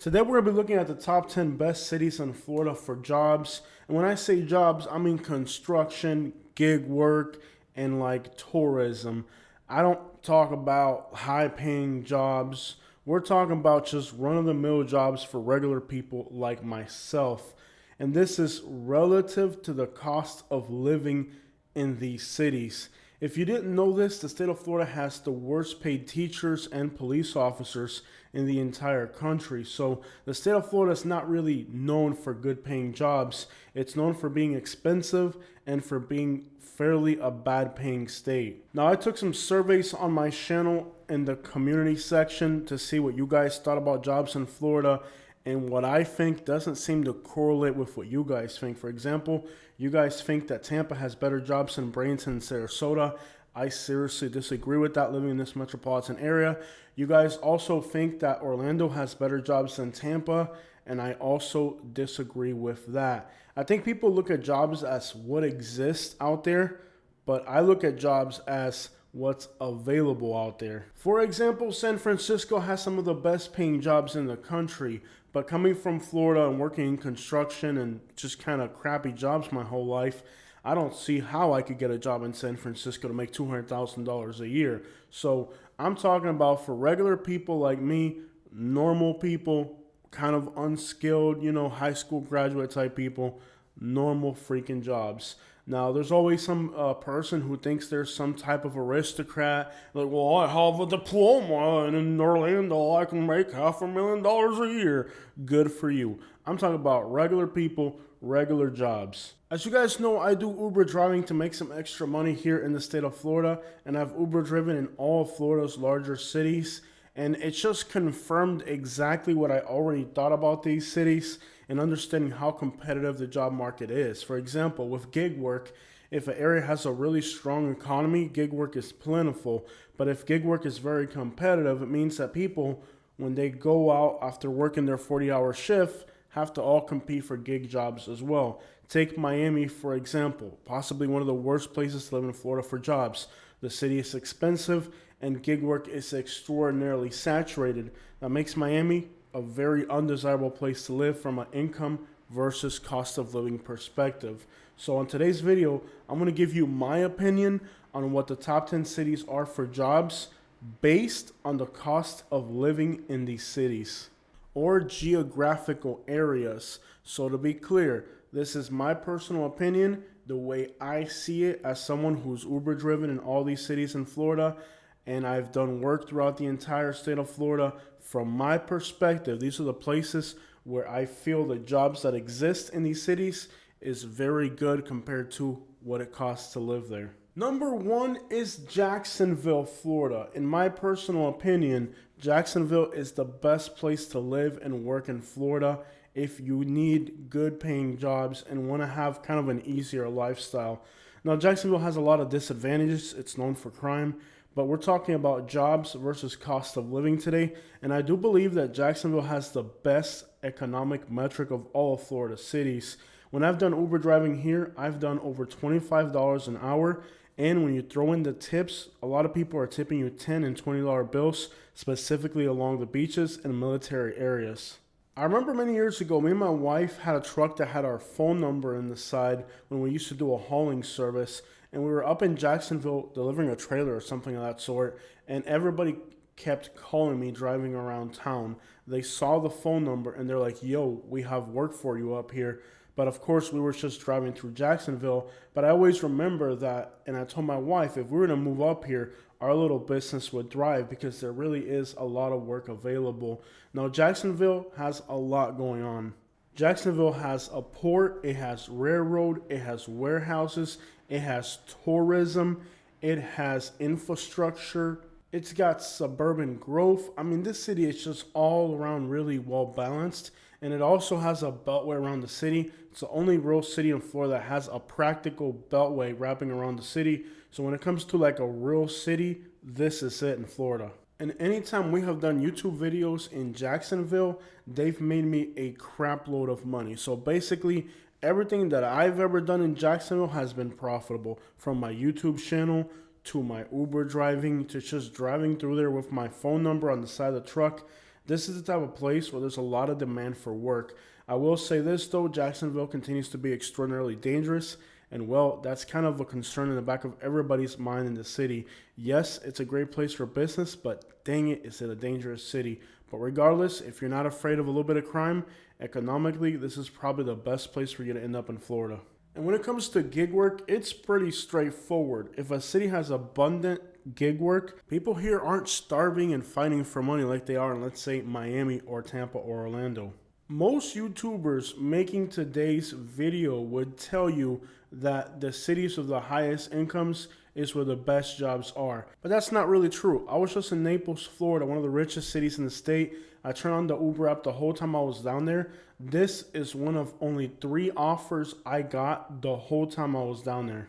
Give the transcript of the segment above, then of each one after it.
Today we're going to be looking at the top 10 best cities in Florida for jobs. And when I say jobs, I mean construction, gig work, and like tourism. I don't talk about high paying jobs. We're talking about just run of the mill jobs for regular people like myself. And this is relative to the cost of living in these cities. If you didn't know this, the state of Florida has the worst paid teachers and police officers in the entire country. So the state of Florida is not really known for good paying jobs. It's known for being expensive and for being fairly a bad paying state. Now, I took some surveys on my channel in the community section to see what you guys thought about jobs in Florida, and what I think doesn't seem to correlate with what you guys think. For example, you guys think that Tampa has better jobs than Bradenton and Sarasota. I seriously disagree with that, living in this metropolitan area. You guys also think that Orlando has better jobs than Tampa, and I also disagree with that. I think people look at jobs as what exists out there, but I look at jobs as what's available out there. For example, San Francisco has some of the best paying jobs in the country, but coming from Florida and working in construction and just kind of crappy jobs my whole life, I don't see how I could get a job in San Francisco to make $200,000 a year. So I'm talking about for regular people like me, normal people, kind of unskilled, high school graduate type people, normal freaking jobs. Now, there's always some person who thinks there's some type of aristocrat. Like, well, I have a diploma, and in Orlando, I can make $500,000 a year. Good for you. I'm talking about regular people, regular jobs. As you guys know, I do Uber driving to make some extra money here in the state of Florida, and I've Uber driven in all of Florida's larger cities. And it's just confirmed exactly what I already thought about these cities and understanding how competitive the job market is. For example, with gig work, if an area has a really strong economy, gig work is plentiful. But if gig work is very competitive, it means that people, when they go out after working their 40-hour shift, have to all compete for gig jobs as well. Take Miami, for example, possibly one of the worst places to live in Florida for jobs. The city is expensive and gig work is extraordinarily saturated. That makes Miami a very undesirable place to live from an income versus cost of living perspective. So in today's video, I'm going to give you my opinion on what the top 10 cities are for jobs based on the cost of living in these cities or geographical areas. So to be clear, this is my personal opinion, the way I see it as someone who's Uber driven in all these cities in Florida, and I've done work throughout the entire state of Florida. From my perspective, these are the places where I feel the jobs that exist in these cities is very good compared to what it costs to live there. Number one is Jacksonville, Florida. In my personal opinion, Jacksonville is the best place to live and work in Florida if you need good paying jobs and want to have kind of an easier lifestyle. Now, Jacksonville has a lot of disadvantages. It's known for crime, but we're talking about jobs versus cost of living today. And I do believe that Jacksonville has the best economic metric of all of Florida cities. When I've done Uber driving here, I've done over $25 an hour. And when you throw in the tips, a lot of people are tipping you $10 and $20 bills, specifically along the beaches and military areas. I remember many years ago, me and my wife had a truck that had our phone number in the side when we used to do a hauling service. And we were up in Jacksonville delivering a trailer or something of that sort. And everybody kept calling me driving around town. They saw the phone number and they're like, yo, we have work for you up here. But of course, we were just driving through Jacksonville. But I always remember that, and I told my wife, if we were to move up here, our little business would thrive because there really is a lot of work available. Now, Jacksonville has a lot going on. Jacksonville has a port, it has railroad, it has warehouses, it has tourism, it has infrastructure, it's got suburban growth. I mean, this city is just all around really well balanced. And it also has a beltway around the city. It's the only real city in Florida that has a practical beltway wrapping around the city. So when it comes to like a real city, this is it in Florida. And anytime we have done YouTube videos in Jacksonville, they've made me a crap load of money. So basically, everything that I've ever done in Jacksonville has been profitable, from my YouTube channel to my Uber driving to just driving through there with my phone number on the side of the truck. This is the type of place where there's a lot of demand for work. I will say this though, Jacksonville continues to be extraordinarily dangerous. And well, that's kind of a concern in the back of everybody's mind in the city. Yes, it's a great place for business, but dang it, it's a dangerous city. But regardless, if you're not afraid of a little bit of crime, economically, this is probably the best place for you to end up in Florida. And when it comes to gig work, it's pretty straightforward. If a city has abundant gig work, people here aren't starving and fighting for money like they are in, let's say, Miami or Tampa or Orlando. Most YouTubers making today's video would tell you that the cities with the highest incomes is where the best jobs are. But that's not really true. I was just in Naples, Florida, one of the richest cities in the state. I turned on the Uber app the whole time I was down there. This is one of only 3 offers I got the whole time I was down there.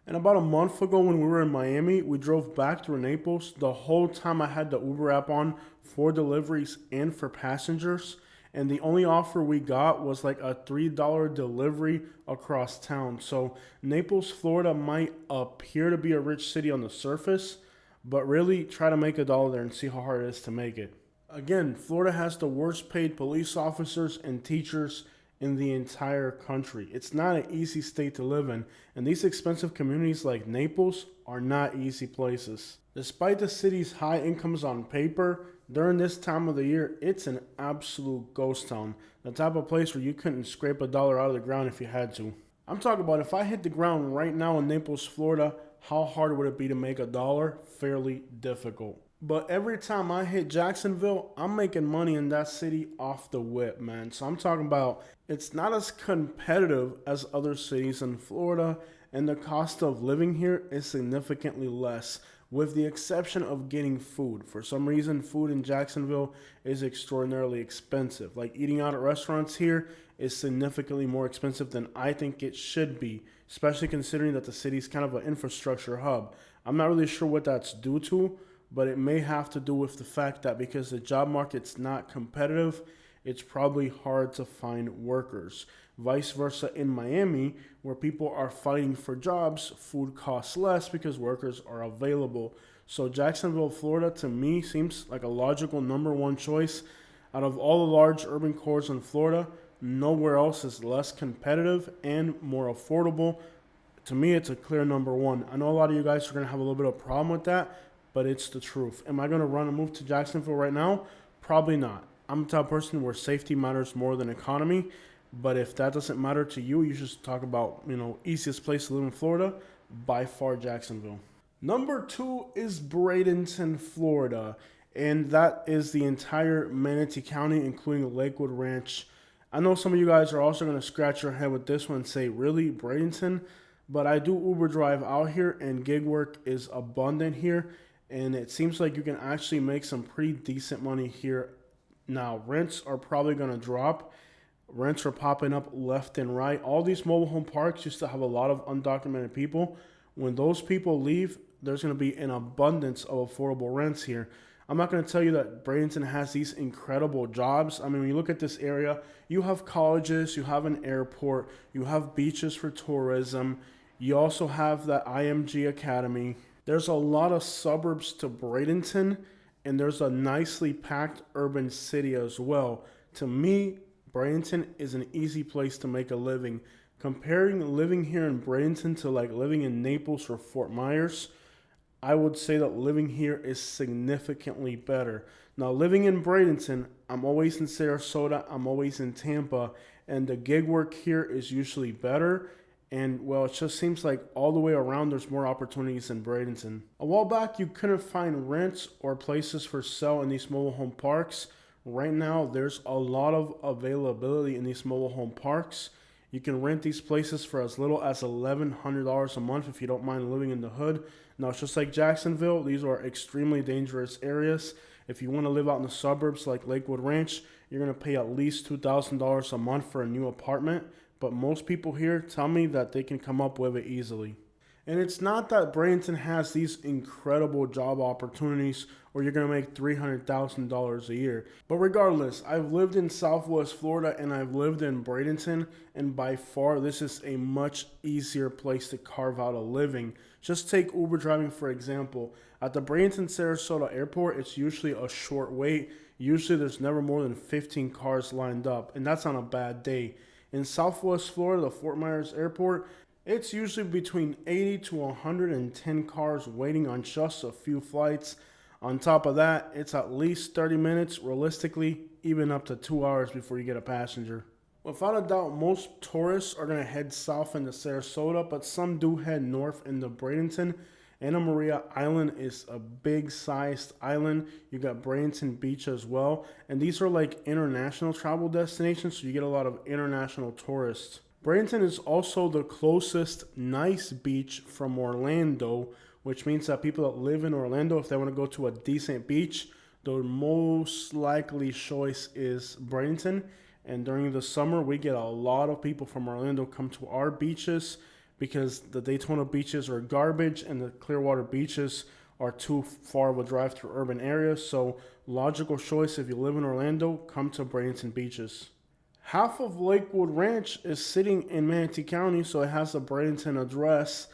And about a month ago when we were in Miami, we drove back through Naples. The whole time I had the Uber app on for deliveries and for passengers. And the only offer we got was like a $3 delivery across town. So Naples, Florida might appear to be a rich city on the surface, but really try to make $1 there and see how hard it is to make it. Again, Florida has the worst paid police officers and teachers in the entire country. It's not an easy state to live in, and these expensive communities like Naples are not easy places. Despite the city's high incomes on paper, during this time of the year, it's an absolute ghost town. The type of place where you couldn't scrape $1 out of the ground if you had to. I'm talking about if I hit the ground right now in Naples, Florida, how hard would it be to make $1? Fairly difficult. But every time I hit Jacksonville, I'm making money in that city off the whip, man. So I'm talking about it's not as competitive as other cities in Florida, and the cost of living here is significantly less, with the exception of getting food. For some reason, food in Jacksonville is extraordinarily expensive. Like eating out at restaurants here is significantly more expensive than I think it should be, especially considering that the city's kind of an infrastructure hub. I'm not really sure what that's due to, but it may have to do with the fact that because the job market's not competitive, it's probably hard to find workers. Vice versa in Miami, where people are fighting for jobs, food costs less because workers are available. So Jacksonville, Florida, to me, seems like a logical number 1 choice. Out of all the large urban cores in Florida, nowhere else is less competitive and more affordable. To me, it's a clear number 1. I know a lot of you guys are going to have a little bit of a problem with that, but it's the truth. Am I going to run and move to Jacksonville right now? Probably not. I'm the type of person where safety matters more than economy. But if that doesn't matter to you, you should talk about, easiest place to live in Florida, by far Jacksonville. Number 2 is Bradenton, Florida. And that is the entire Manatee County, including Lakewood Ranch. I know some of you guys are also going to scratch your head with this one and say, really, Bradenton? But I do Uber drive out here, and gig work is abundant here. And it seems like you can actually make some pretty decent money here. Now, rents are probably going to drop. Rents are popping up left and right. All these mobile home parks used to have a lot of undocumented people. When those people leave, there's going to be an abundance of affordable rents here. I'm not going to tell you that Bradenton has these incredible jobs. I mean, when you look at this area, you have colleges, you have an airport, you have beaches for tourism. You also have the IMG Academy. There's a lot of suburbs to Bradenton, and there's a nicely packed urban city as well. To me, Bradenton is an easy place to make a living. Comparing living here in Bradenton to like living in Naples or Fort Myers, I would say that living here is significantly better. Now, living in Bradenton, I'm always in Sarasota, I'm always in Tampa, and the gig work here is usually better. And, well, it just seems like all the way around there's more opportunities in Bradenton. A while back, you couldn't find rents or places for sale in these mobile home parks. Right now, there's a lot of availability in these mobile home parks. You can rent these places for as little as $1,100 a month if you don't mind living in the hood. Now, it's just like Jacksonville. These are extremely dangerous areas. If you want to live out in the suburbs like Lakewood Ranch, you're going to pay at least $2,000 a month for a new apartment. But most people here tell me that they can come up with it easily. And it's not that Bradenton has these incredible job opportunities or you're going to make $300,000 a year. But regardless, I've lived in Southwest Florida and I've lived in Bradenton, and by far this is a much easier place to carve out a living. Just take Uber driving for example. At the Bradenton Sarasota airport, it's usually a short wait. Usually there's never more than 15 cars lined up, and that's on a bad day. In Southwest Florida, the Fort Myers airport, it's usually between 80 to 110 cars waiting on just a few flights. On top of that, it's at least 30 minutes, realistically, even up to 2 hours before you get a passenger. Without a doubt, most tourists are going to head south into Sarasota, but some do head north into Bradenton. Anna Maria Island is a big-sized island. You got Bradenton Beach as well, and these are like international travel destinations, so you get a lot of international tourists. Bradenton is also the closest nice beach from Orlando, which means that people that live in Orlando, if they want to go to a decent beach, the most likely choice is Bradenton. And during the summer, we get a lot of people from Orlando come to our beaches because the Daytona beaches are garbage and the Clearwater beaches are too far of a drive through urban areas. So logical choice, if you live in Orlando, come to Bradenton beaches. Half of Lakewood Ranch is sitting in Manatee County, so it has a Bradenton address.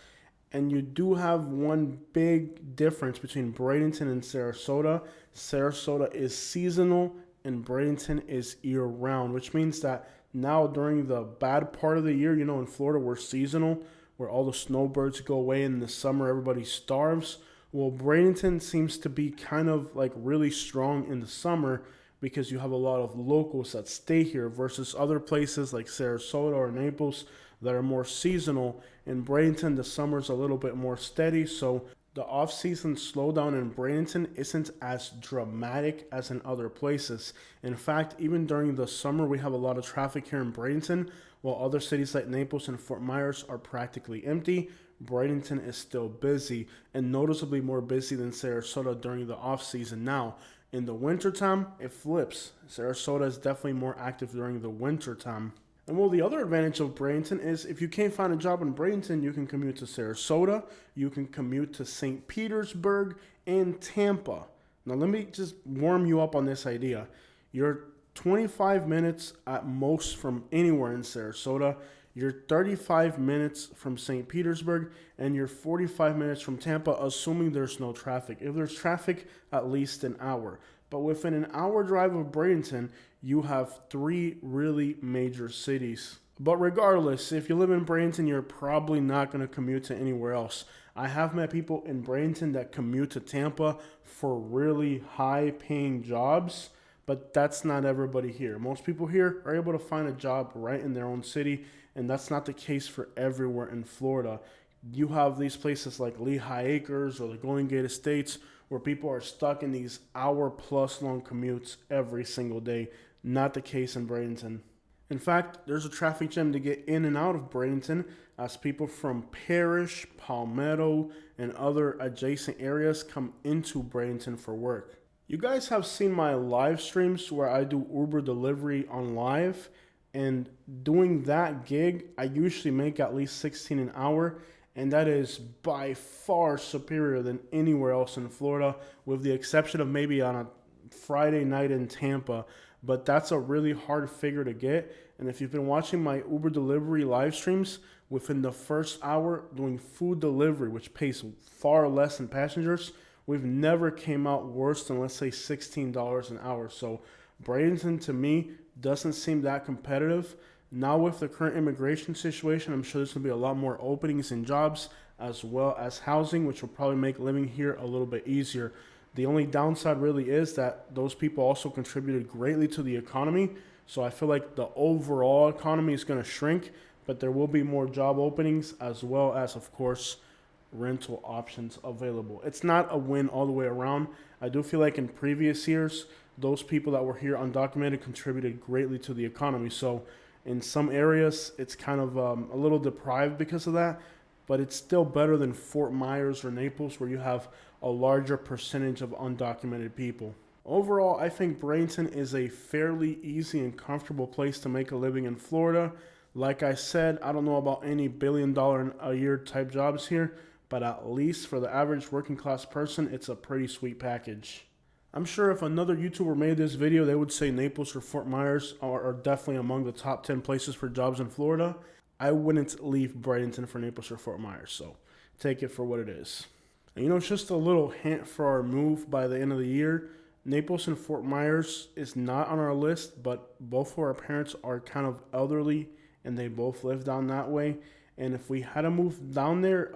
And you do have one big difference between Bradenton and Sarasota. Sarasota is seasonal and Bradenton is year-round, which means that now during the bad part of the year, in Florida we're seasonal, where all the snowbirds go away and in the summer everybody starves. Well, Bradenton seems to be kind of like really strong in the summer because you have a lot of locals that stay here versus other places like Sarasota or Naples that are more seasonal. In Bradenton, the summer's a little bit more steady, so the off-season slowdown in Bradenton isn't as dramatic as in other places. In fact, even during the summer, we have a lot of traffic here in Bradenton, while other cities like Naples and Fort Myers are practically empty. Bradenton is still busy, and noticeably more busy than Sarasota during the off-season. Now, in the wintertime, it flips. Sarasota is definitely more active during the wintertime. And well, the other advantage of Bradenton is if you can't find a job in Bradenton, you can commute to Sarasota, you can commute to St. Petersburg, and Tampa. Now, let me just warm you up on this idea. You're 25 minutes at most from anywhere in Sarasota, you're 35 minutes from St. Petersburg, and you're 45 minutes from Tampa, assuming there's no traffic. If there's traffic, at least an hour. But within an hour drive of Bradenton, you have 3 really major cities. But regardless, if you live in Bradenton, you're probably not going to commute to anywhere else. I have met people in Bradenton that commute to Tampa for really high-paying jobs, but that's not everybody here. Most people here are able to find a job right in their own city, and that's not the case for everywhere in Florida. You have these places like Lehigh Acres or the Golden Gate Estates where people are stuck in these hour-plus long commutes every single day. Not the case in Bradenton. In fact, there's a traffic jam to get in and out of Bradenton as people from Parrish, Palmetto, and other adjacent areas come into Bradenton for work. You guys have seen my live streams where I do Uber delivery on live, and doing that gig, I usually make at least $16 an hour, and that is by far superior than anywhere else in Florida, with the exception of maybe on a Friday night in Tampa. But that's a really hard figure to get. And if you've been watching my Uber delivery live streams, within the first hour doing food delivery, which pays far less than passengers, we've never came out worse than, let's say, $16 an hour. So Bradenton, to me, doesn't seem that competitive. Now with the current immigration situation, I'm sure there's going to be a lot more openings and jobs as well as housing, which will probably make living here a little bit easier. The only downside really is that those people also contributed greatly to the economy. So I feel like the overall economy is going to shrink, but there will be more job openings as well as, of course, rental options available. It's not a win all the way around. I do feel like in previous years, those people that were here undocumented contributed greatly to the economy. So in some areas, it's kind of a little deprived because of that, but it's still better than Fort Myers or Naples, where you have a larger percentage of undocumented people. Overall, I think Bradenton is a fairly easy and comfortable place to make a living in Florida. Like I said, I don't know about any billion-dollar-a-year type jobs here, but at least for the average working class person, it's a pretty sweet package. I'm sure if another YouTuber made this video, they would say Naples or Fort Myers are definitely among the top 10 places for jobs in Florida. I wouldn't leave Bradenton for Naples or Fort Myers, so take it for what it is. And it's just a little hint for our move by the end of the year. Naples and Fort Myers is not on our list, but both of our parents are kind of elderly and they both live down that way. And if we had to move down there,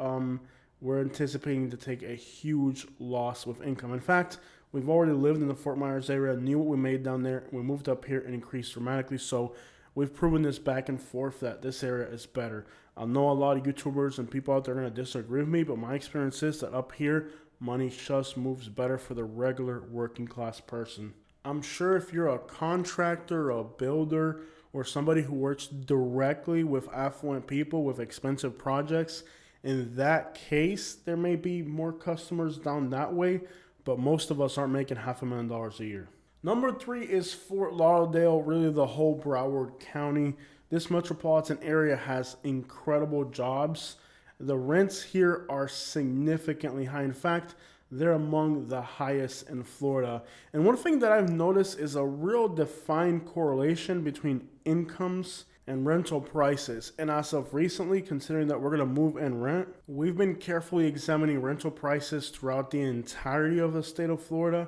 we're anticipating to take a huge loss with income. In fact, we've already lived in the Fort Myers area, knew what we made down there. We moved up here and increased dramatically. So we've proven this back and forth that this area is better. I know a lot of YouTubers and people out there are going to disagree with me, but my experience is that up here, money just moves better for the regular working class person. I'm sure if you're a contractor, a builder, or somebody who works directly with affluent people with expensive projects, in that case, there may be more customers down that way, but most of us aren't making $500,000 a year. Number 3 is Fort Lauderdale, really the whole Broward County. This metropolitan area has incredible jobs. The rents here are significantly high. In fact, they're among the highest in Florida. And one thing that I've noticed is a real defined correlation between incomes and rental prices. And as of recently, considering that we're going to move and rent, we've been carefully examining rental prices throughout the entirety of the state of Florida.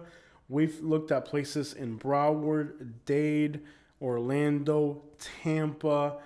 We've looked at places in Broward, Dade, Orlando, Tampa,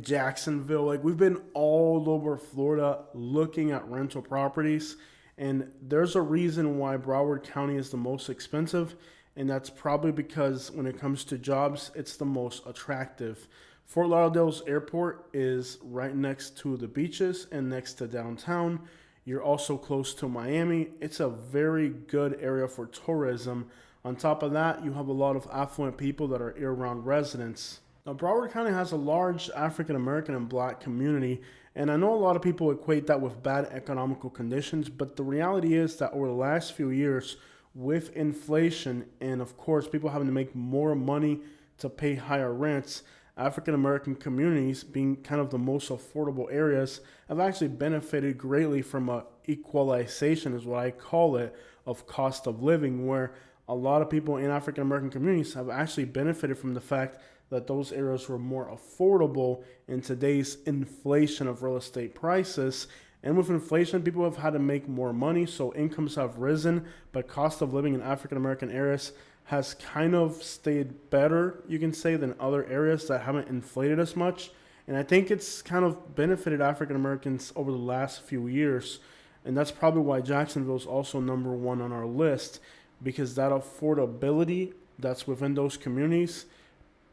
Jacksonville. Like, we've been all over Florida looking at rental properties, and there's a reason why Broward County is the most expensive, and that's probably because when it comes to jobs, it's the most attractive. Fort Lauderdale's airport is right next to the beaches and next to downtown. You're also close to Miami. It's a very good area for tourism. On top of that, you have a lot of affluent people that are year-round residents. Now, Broward County has a large African American and Black community, and I know a lot of people equate that with bad economical conditions, but the reality is that over the last few years, with inflation and, of course, people having to make more money to pay higher rents, African American communities, being kind of the most affordable areas, have actually benefited greatly from a equalization, is what I call it, of cost of living, where a lot of people in African American communities have actually benefited from the fact that those areas were more affordable in today's inflation of real estate prices. And with inflation, people have had to make more money, so incomes have risen, but cost of living in African American areas has kind of stayed better, you can say, than other areas that haven't inflated as much. And I think it's kind of benefited African Americans over the last few years. And that's probably why Jacksonville is also number 1 on our list, because that affordability that's within those communities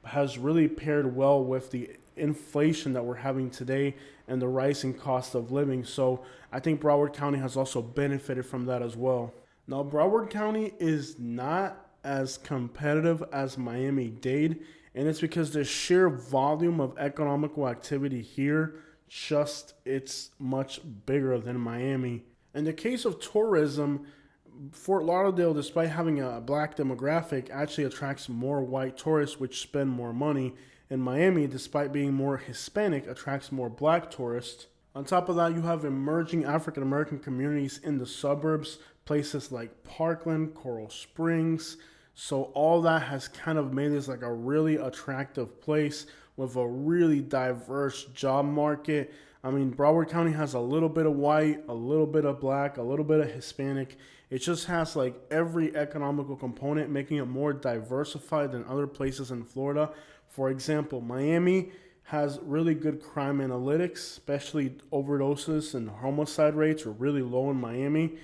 has really paired well with the inflation that we're having today and the rising cost of living. So I think Broward County has also benefited from that as well. Now, Broward County is not as competitive as Miami-Dade, and it's because the sheer volume of economical activity here, it's much bigger than Miami. In the case of tourism, Fort Lauderdale, despite having a Black demographic, actually attracts more white tourists, which spend more money. And Miami, despite being more Hispanic, attracts more Black tourists. On top of that, you have emerging African American communities in the suburbs, places like Parkland, Coral Springs. So all that has kind of made this like a really attractive place with a really diverse job market. I mean, Broward County has a little bit of white, a little bit of Black, a little bit of Hispanic. It just has like every economical component, making it more diversified than other places in Florida. For example, Miami has really good crime analytics, especially overdoses and homicide rates are really low in Miami.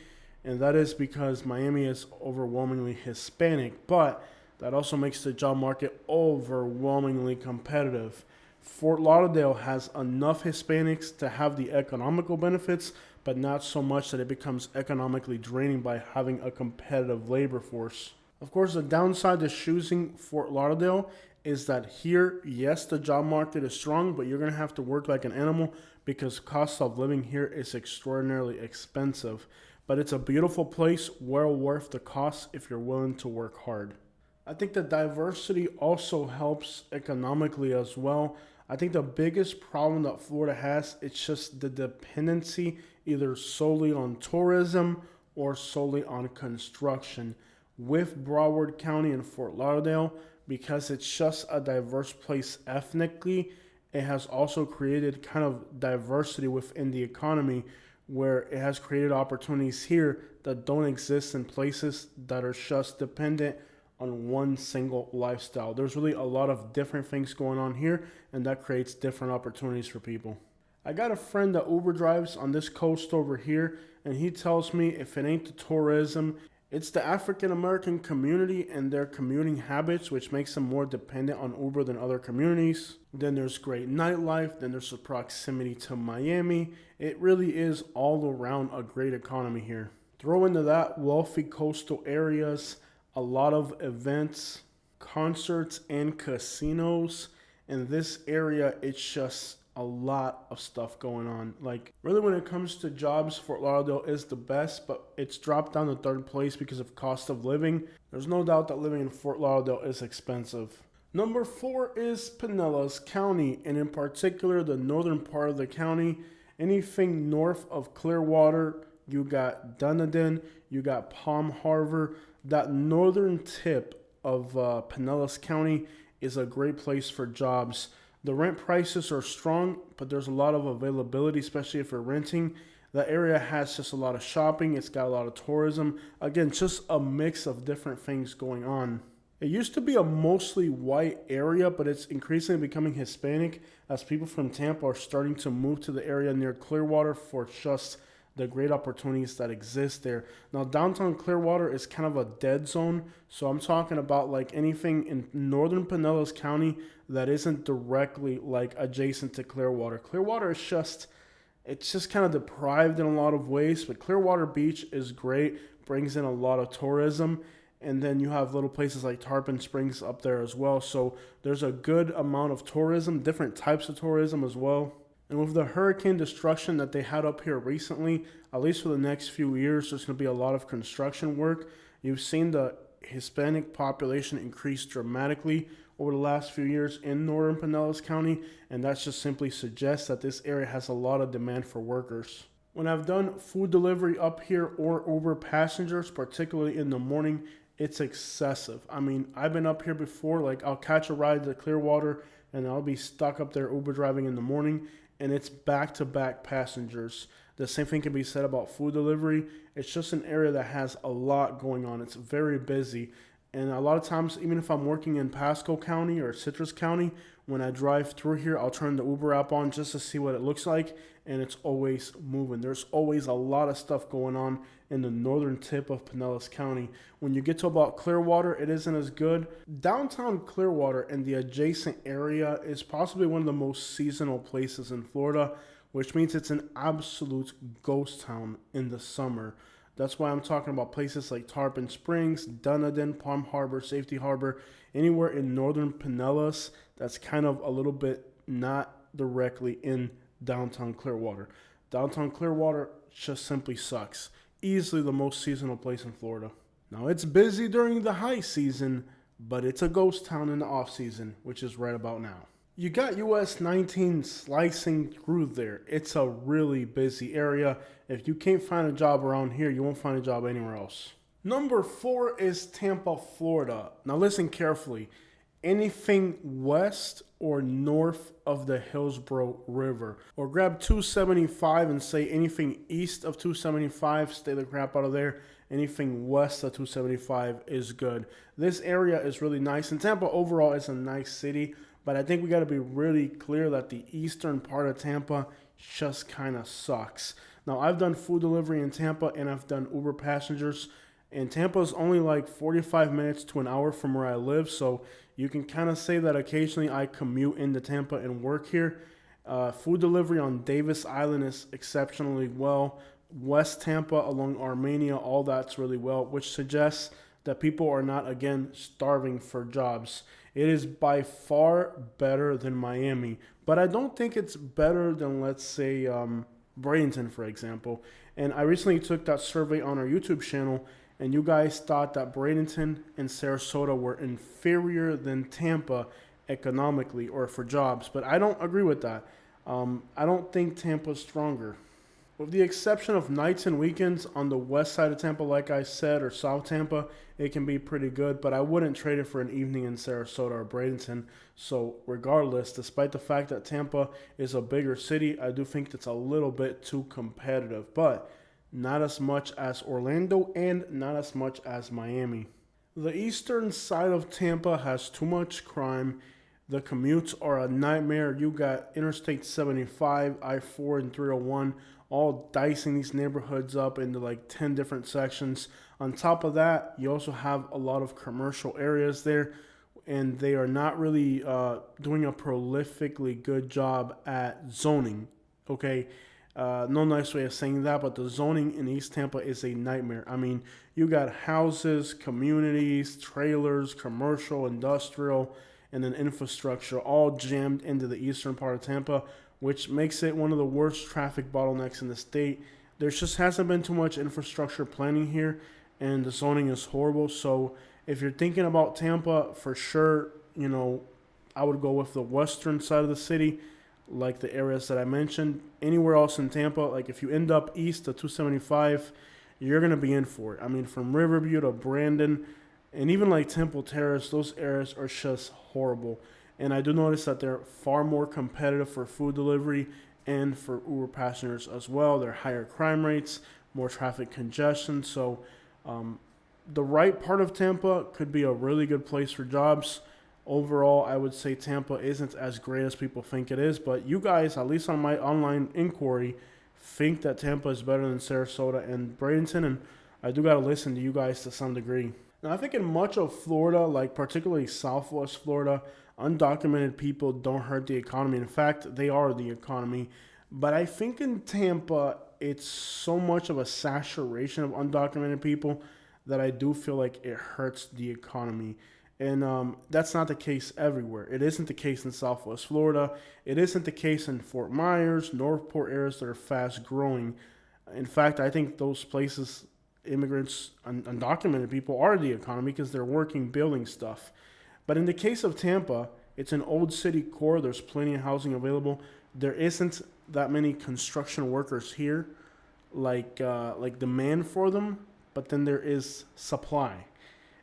And that is because Miami is overwhelmingly Hispanic, but that also makes the job market overwhelmingly competitive. Fort Lauderdale has enough Hispanics to have the economical benefits, but not so much that it becomes economically draining by having a competitive labor force. Of course, the downside to choosing Fort Lauderdale is that here, yes, the job market is strong, but you're going to have to work like an animal because cost of living here is extraordinarily expensive. But it's a beautiful place, well worth the cost if you're willing to work hard. I think the diversity also helps economically as well. I think the biggest problem that Florida has, it's just the dependency either solely on tourism or solely on construction. With Broward County and Fort Lauderdale, because it's just a diverse place ethnically, it has also created kind of diversity within the economy where it has created opportunities here that don't exist in places that are just dependent on one single lifestyle. There's really a lot of different things going on here, and that creates different opportunities for people. I got a friend that Uber drives on this coast over here, and he tells me if it ain't the tourism, it's the African American community and their commuting habits, which makes them more dependent on Uber than other communities. Then there's great nightlife, then there's the proximity to Miami. It really is all around a great economy here. Throw into that wealthy coastal areas, a lot of events, concerts, and casinos. In this area, it's just a lot of stuff going on. Like, really, when it comes to jobs, Fort Lauderdale is the best, but it's dropped down to third place because of cost of living. There's no doubt that living in Fort Lauderdale is expensive. Number 4 is Pinellas County, and in particular, the northern part of the county. Anything north of Clearwater, you got Dunedin, you got Palm Harbor. That northern tip of Pinellas County is a great place for jobs. The rent prices are strong, but there's a lot of availability, especially if you're renting. The area has just a lot of shopping. It's got a lot of tourism. Again, just a mix of different things going on. It used to be a mostly white area, but it's increasingly becoming Hispanic as people from Tampa are starting to move to the area near Clearwater for just the great opportunities that exist there. Now, downtown Clearwater is kind of a dead zone, so I'm talking about like anything in northern Pinellas County that isn't directly like adjacent to Clearwater. Clearwater is it's just kind of deprived in a lot of ways, but Clearwater Beach is great, brings in a lot of tourism, and then you have little places like Tarpon Springs up there as well. So there's a good amount of tourism, different types of tourism as well. And with the hurricane destruction that they had up here recently, at least for the next few years, there's going to be a lot of construction work. You've seen the Hispanic population increase dramatically over the last few years in northern Pinellas County, and that just simply suggests that this area has a lot of demand for workers. When I've done food delivery up here or Uber passengers, particularly in the morning, it's excessive. I mean, I've been up here before, like I'll catch a ride to Clearwater and I'll be stuck up there Uber driving in the morning, and it's back-to-back passengers. The same thing can be said about food delivery. It's just an area that has a lot going on. It's very busy. And a lot of times, even if I'm working in Pasco County or Citrus County, when I drive through here, I'll turn the Uber app on just to see what it looks like, and it's always moving. There's always a lot of stuff going on in the northern tip of Pinellas County. When you get to about Clearwater, it isn't as good. Downtown Clearwater and the adjacent area is possibly one of the most seasonal places in Florida, which means it's an absolute ghost town in the summer. That's why I'm talking about places like Tarpon Springs, Dunedin, Palm Harbor, Safety Harbor, anywhere in northern Pinellas that's kind of a little bit not directly in downtown Clearwater. Downtown Clearwater just simply sucks. Easily the most seasonal place in Florida. Now, it's busy during the high season, but it's a ghost town in the off season, which is right about now. You got US 19 slicing through there. It's a really busy area. If you can't find a job around here, you won't find a job anywhere else. Number 4 is Tampa, Florida. Now listen carefully. Anything west or north of the Hillsborough River. Or grab 275 and say anything east of 275, stay the crap out of there. Anything west of 275 is good. This area is really nice. And Tampa overall is a nice city. But I think we got to be really clear that the eastern part of Tampa just kind of sucks. Now, I've done food delivery in Tampa and I've done Uber passengers. And Tampa is only like 45 minutes to an hour from where I live. So you can kind of say that occasionally I commute into Tampa and work here. Food delivery on Davis Island is exceptionally well. West Tampa along Armenia, all that's really well, which suggests that people are not, again, starving for jobs. It is by far better than Miami, but I don't think it's better than, let's say, Bradenton, for example. And I recently took that survey on our YouTube channel, and you guys thought that Bradenton and Sarasota were inferior than Tampa economically or for jobs, but I don't agree with that. I don't think Tampa's stronger. With the exception of nights and weekends on the west side of Tampa, like I said, or South Tampa, it can be pretty good, but I wouldn't trade it for an evening in Sarasota or Bradenton. So, regardless, despite the fact that Tampa is a bigger city, I do think it's a little bit too competitive, but not as much as Orlando and not as much as Miami. The eastern side of Tampa has too much crime. The commutes are a nightmare. You got Interstate 75, I-4, and 301 all dicing these neighborhoods up into like 10 different sections. On top of that, you also have a lot of commercial areas there, and they are not really doing a prolifically good job at zoning. Okay, no nice way of saying that, but the zoning in East Tampa is a nightmare. I mean, you got houses, communities, trailers, commercial, industrial, and then infrastructure all jammed into the eastern part of Tampa, which makes it one of the worst traffic bottlenecks in the state. There just hasn't been too much infrastructure planning here, and the zoning is horrible. So if you're thinking about Tampa, for sure, I would go with the western side of the city, like the areas that I mentioned. Anywhere else in Tampa, like if you end up east of 275, you're going to be in for it. I mean, from Riverview to Brandon, and even like Temple Terrace, those areas are just horrible. And I do notice that they're far more competitive for food delivery and for Uber passengers as well. They're higher crime rates, more traffic congestion. So the right part of Tampa could be a really good place for jobs. Overall, I would say Tampa isn't as great as people think it is. But you guys, at least on my online inquiry, think that Tampa is better than Sarasota and Bradenton. And I do got to listen to you guys to some degree. Now, I think in much of Florida, like particularly Southwest Florida, undocumented people don't hurt the economy. In fact, they are the economy. But I think in Tampa, it's so much of a saturation of undocumented people that I do feel like it hurts the economy. And that's not the case everywhere. It isn't the case in Southwest Florida. It isn't the case in Fort Myers, Northport areas that are fast growing. In fact, I think those places, immigrants, undocumented people are the economy because they're working, building stuff. But in the case of Tampa, it's an old city core. There's plenty of housing available. There isn't that many construction workers here, like demand for them, but then there is supply.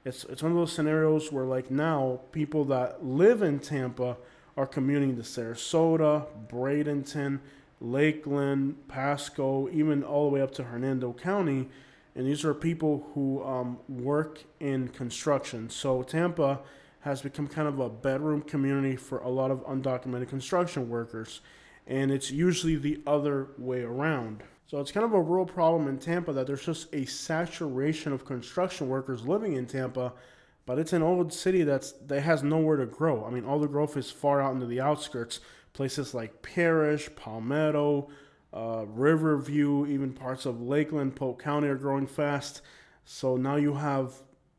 It's one of those scenarios where like now people that live in Tampa are commuting to Sarasota, Bradenton, Lakeland, Pasco, even all the way up to Hernando County, and these are people who work in construction. So Tampa has become kind of a bedroom community for a lot of undocumented construction workers. And it's usually the other way around. So it's kind of a real problem in Tampa that there's just a saturation of construction workers living in Tampa, but it's an old city that has nowhere to grow. I mean, all the growth is far out into the outskirts. Places like Parrish, Palmetto, Riverview, even parts of Lakeland, Polk County are growing fast. So now you have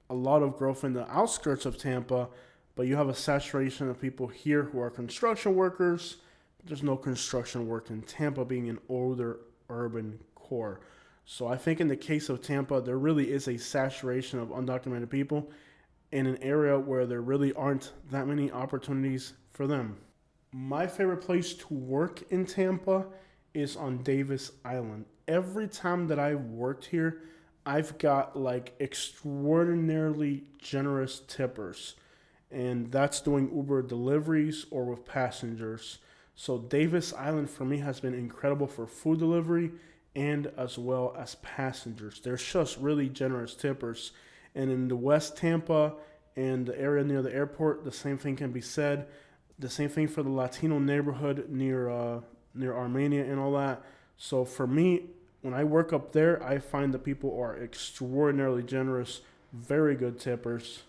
a lot of growth in the outskirts of Tampa, but you have a saturation of people here who are construction workers. There's no construction work in Tampa being an older urban core. So I think in the case of Tampa, there really is a saturation of undocumented people in an area where there really aren't that many opportunities for them. My favorite place to work in Tampa is on Davis Island. Every time that I've worked here, I've got like extraordinarily generous tippers, and that's doing Uber deliveries or with passengers. So Davis Island for me has been incredible for food delivery and as well as passengers. There's just really generous tippers. And in the West Tampa and the area near the airport, the same thing can be said. The same thing for the Latino neighborhood near Armenia and all that. So for me, when I work up there, I find that people are extraordinarily generous, very good tippers.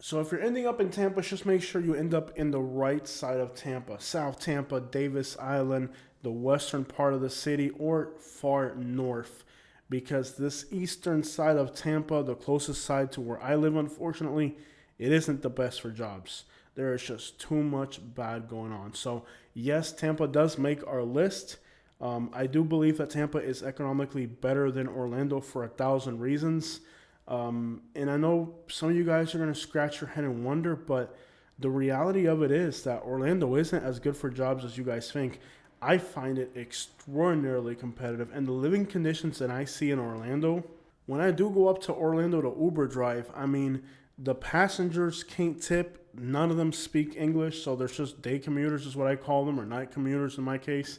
So if you're ending up in Tampa, just make sure you end up in the right side of Tampa. South Tampa, Davis Island, the western part of the city, or far north. Because this eastern side of Tampa, the closest side to where I live, unfortunately, it isn't the best for jobs. There is just too much bad going on. So yes, Tampa does make our list. I do believe that Tampa is economically better than Orlando for 1,000 reasons. And I know some of you guys are going to scratch your head and wonder, but the reality of it is that Orlando isn't as good for jobs as you guys think. I find it extraordinarily competitive. And the living conditions that I see in Orlando, when I do go up to Orlando to Uber drive, I mean, the passengers can't tip. None of them speak English, so there's just day commuters, is what I call them, or night commuters in my case.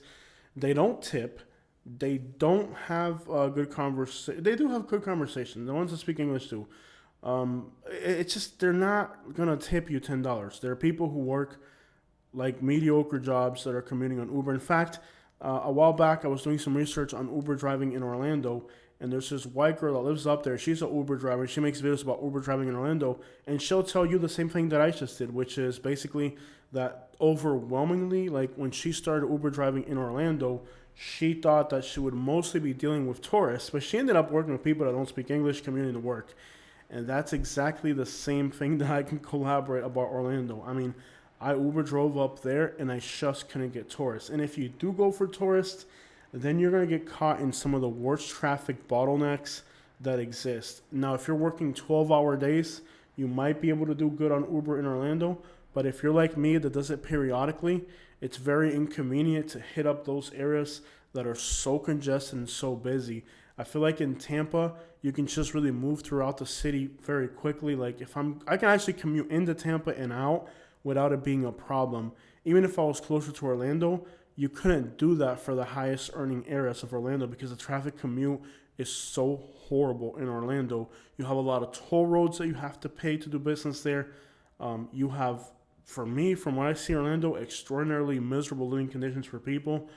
They don't tip. They don't have good conversation. They do have good conversation. The ones that speak English do. It's just they're not gonna tip you $10. There are people who work like mediocre jobs that are commuting on Uber. In fact, a while back I was doing some research on Uber driving in Orlando, and there's this white girl that lives up there. She's an Uber driver. She makes videos about Uber driving in Orlando, and she'll tell you the same thing that I just did, which is basically that overwhelmingly, like when she started Uber driving in Orlando, she thought that she would mostly be dealing with tourists, but she ended up working with people that don't speak English, commuting to work. And that's exactly the same thing that I can collaborate about Orlando. I mean, I Uber drove up there and I just couldn't get tourists. And if you do go for tourists, then you're going to get caught in some of the worst traffic bottlenecks that exist. Now, if you're working 12-hour days, you might be able to do good on Uber in Orlando. But if you're like me that does it periodically, it's very inconvenient to hit up those areas that are so congested and so busy. I feel like in Tampa, you can just really move throughout the city very quickly. Like I can actually commute into Tampa and out without it being a problem. Even if I was closer to Orlando, you couldn't do that for the highest earning areas of Orlando because the traffic commute is so horrible in Orlando. You have a lot of toll roads that you have to pay to do business there. You have, for me, from what I see in Orlando, extraordinarily miserable living conditions for people.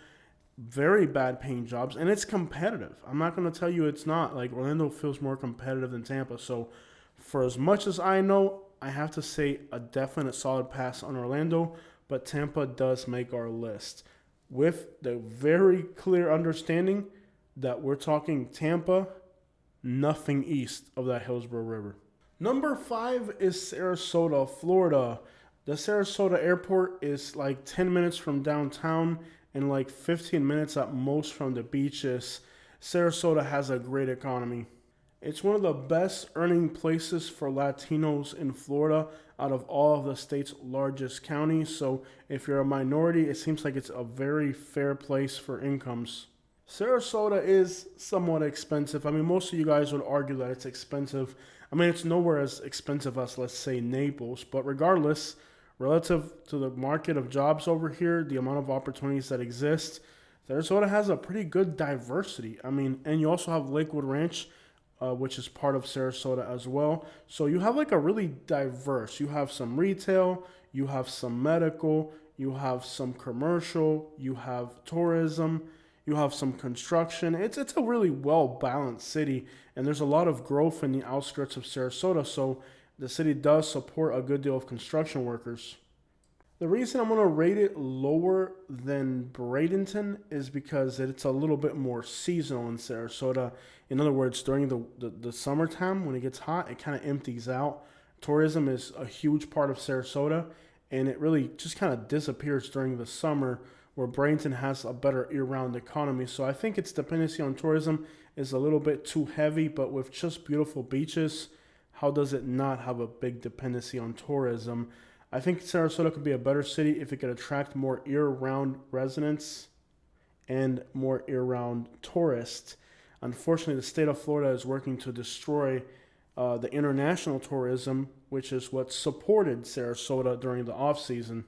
Very bad paying jobs, and it's competitive. I'm not going to tell you it's not. Like, Orlando feels more competitive than Tampa. So for as much as I know, I have to say a definite solid pass on Orlando, but Tampa does make our list with the very clear understanding that we're talking Tampa, nothing east of that Hillsborough River. Number 5 is Sarasota, Florida. The Sarasota airport is like 10 minutes from downtown and like 15 minutes at most from the beaches. Sarasota has a great economy. It's one of the best earning places for Latinos in Florida out of all of the state's largest counties. So if you're a minority, it seems like it's a very fair place for incomes. Sarasota is somewhat expensive. I mean, most of you guys would argue that it's expensive. I mean, it's nowhere as expensive as, let's say, Naples. But regardless, relative to the market of jobs over here, the amount of opportunities that exist, Sarasota has a pretty good diversity. I mean, and you also have Lakewood Ranch, which is part of Sarasota as well. So you have like a really diverse. You have some retail, you have some medical, you have some commercial, you have tourism, you have some construction. It's a really well-balanced city, and there's a lot of growth in the outskirts of Sarasota, so the city does support a good deal of construction workers. The reason I'm going to rate it lower than Bradenton is because it's a little bit more seasonal in Sarasota. In other words, during the summertime, when it gets hot, it kind of empties out. Tourism is a huge part of Sarasota, and it really just kind of disappears during the summer, where Bradenton has a better year-round economy. So I think its dependency on tourism is a little bit too heavy, but with just beautiful beaches, how does it not have a big dependency on tourism? I think Sarasota could be a better city if it could attract more year-round residents and more year-round tourists. Unfortunately, the state of Florida is working to destroy the international tourism, which is what supported Sarasota during the off-season.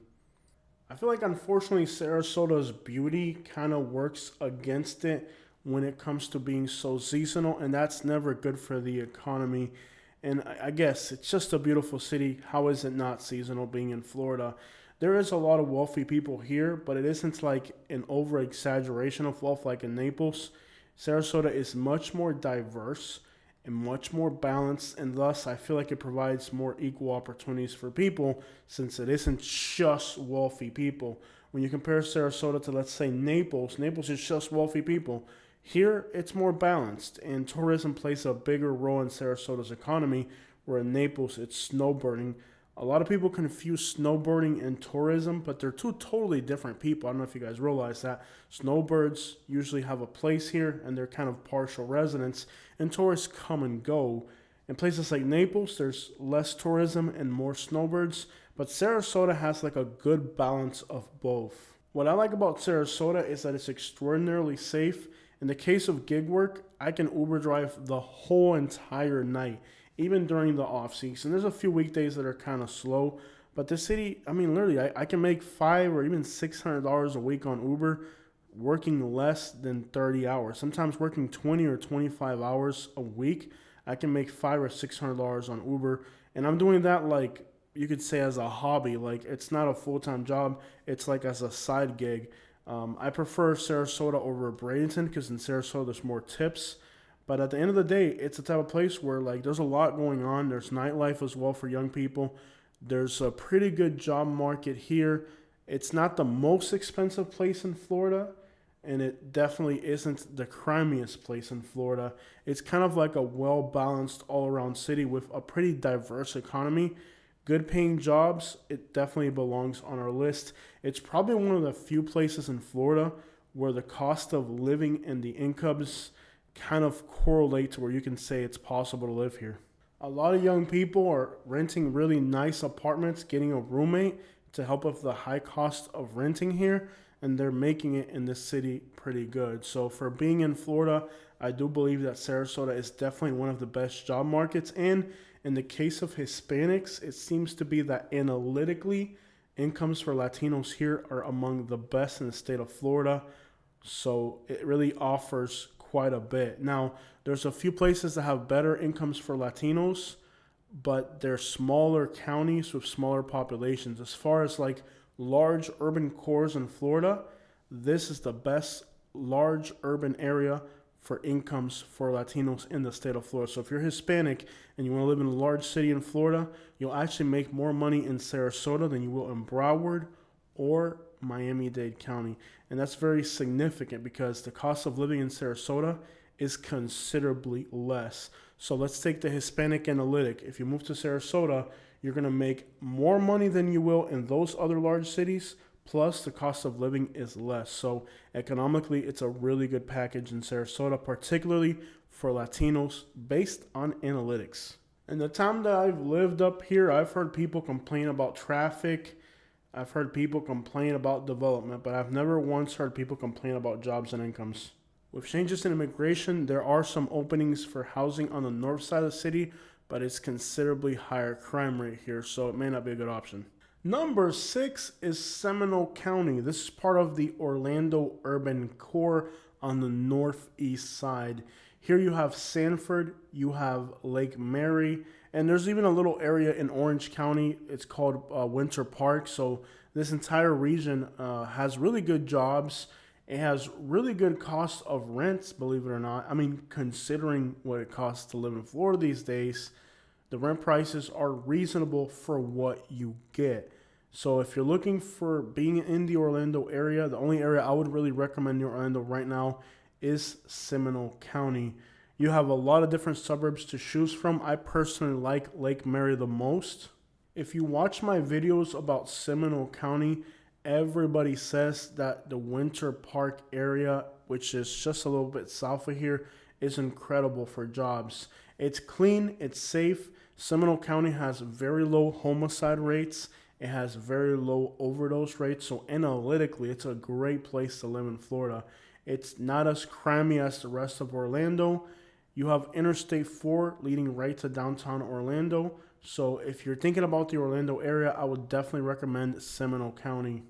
I feel like, unfortunately, Sarasota's beauty kind of works against it when it comes to being so seasonal, and that's never good for the economy. And I guess it's just a beautiful city. How is it not seasonal being in Florida? There is a lot of wealthy people here, but it isn't like an over-exaggeration of wealth like in Naples. Sarasota is much more diverse and much more balanced, and thus I feel like it provides more equal opportunities for people since it isn't just wealthy people. When you compare Sarasota to, let's say, Naples, Naples is just wealthy people. Here, it's more balanced, and tourism plays a bigger role in Sarasota's economy, where in Naples, it's snowbirding. A lot of people confuse snowbirding and tourism, but they're two totally different people. I don't know if you guys realize that. Snowbirds usually have a place here, and they're kind of partial residents, and tourists come and go. In places like Naples, there's less tourism and more snowbirds, but Sarasota has like a good balance of both. What I like about Sarasota is that it's extraordinarily safe. In the case of gig work, I can Uber drive the whole entire night, even during the off season. There's a few weekdays that are kind of slow, but the city, I mean, literally, I can make $500 or even $600 a week on Uber, working less than 30 hours. Sometimes working 20 or 25 hours a week, I can make $500 or $600 on Uber, and I'm doing that like you could say as a hobby. Like it's not a full time job; it's like as a side gig. I prefer Sarasota over Bradenton because in Sarasota there's more tips. But at the end of the day, it's a type of place where like there's a lot going on. There's nightlife as well for young people. There's a pretty good job market here. It's not the most expensive place in Florida, and it definitely isn't the crimiest place in Florida. It's kind of like a well balanced all around city with a pretty diverse economy. Good paying jobs, it definitely belongs on our list. It's probably one of the few places in Florida where the cost of living and the incomes kind of correlate to where you can say it's possible to live here. A lot of young people are renting really nice apartments, getting a roommate to help with the high cost of renting here, and they're making it in this city pretty good. So for being in Florida, I do believe that Sarasota is definitely one of the best job markets. And in the case of Hispanics, it seems to be that analytically, incomes for Latinos here are among the best in the state of Florida. So it really offers quite a bit. Now, there's a few places that have better incomes for Latinos, but they're smaller counties with smaller populations. As far as like large urban cores in Florida, this is the best large urban area for incomes for Latinos in the state of Florida. So if you're Hispanic and you want to live in a large city in Florida, you'll actually make more money in Sarasota than you will in Broward or Miami-Dade County. And that's very significant because the cost of living in Sarasota is considerably less. So let's take the Hispanic analytic. If you move to Sarasota, you're going to make more money than you will in those other large cities, plus the cost of living is less. So economically, it's a really good package in Sarasota, particularly for Latinos based on analytics. In the time that I've lived up here, I've heard people complain about traffic. I've heard people complain about development, but I've never once heard people complain about jobs and incomes. With changes in immigration, there are some openings for housing on the north side of the city, but it's considerably higher crime rate here, so it may not be a good option. Number 6 is Seminole County. This is part of the Orlando urban core on the northeast side. Here you have Sanford, you have Lake Mary, and there's even a little area in Orange County. It's called Winter Park. So this entire region has really good jobs. It has really good cost of rents, believe it or not. I mean, considering what it costs to live in Florida these days, the rent prices are reasonable for what you get. So if you're looking for being in the Orlando area, the only area I would really recommend in Orlando right now is Seminole County. You have a lot of different suburbs to choose from. I personally like Lake Mary the most. If you watch my videos about Seminole County, everybody says that the Winter Park area, which is just a little bit south of here, is incredible for jobs. It's clean, it's safe. Seminole County has very low homicide rates. It has very low overdose rates. So analytically, it's a great place to live in Florida. It's not as crimey as the rest of Orlando. You have Interstate 4 leading right to downtown Orlando. So if you're thinking about the Orlando area, I would definitely recommend Seminole County.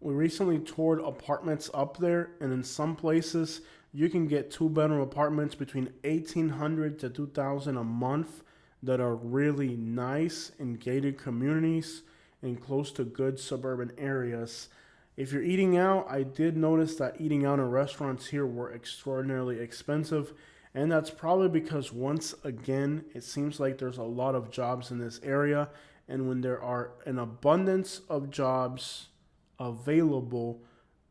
We recently toured apartments up there, and in some places, you can get 2-bedroom apartments between $1,800 to $2,000 a month that are really nice in gated communities and close to good suburban areas. If you're eating out, I did notice that eating out in restaurants here were extraordinarily expensive, and that's probably because, once again, it seems like there's a lot of jobs in this area, and when there are an abundance of jobs available,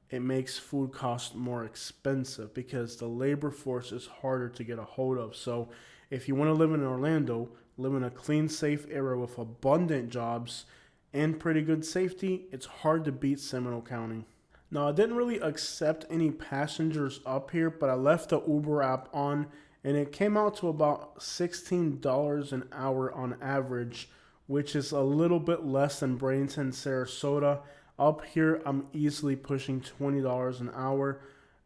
it makes food cost more expensive because the labor force is harder to get a hold of. So if you want to live in Orlando, live in a clean, safe area with abundant jobs and pretty good safety, it's hard to beat Seminole County. Now, I didn't really accept any passengers up here, but I left the Uber app on, and it came out to about $16 an hour on average, which is a little bit less than Bradenton, Sarasota. Up here, I'm easily pushing $20 an hour.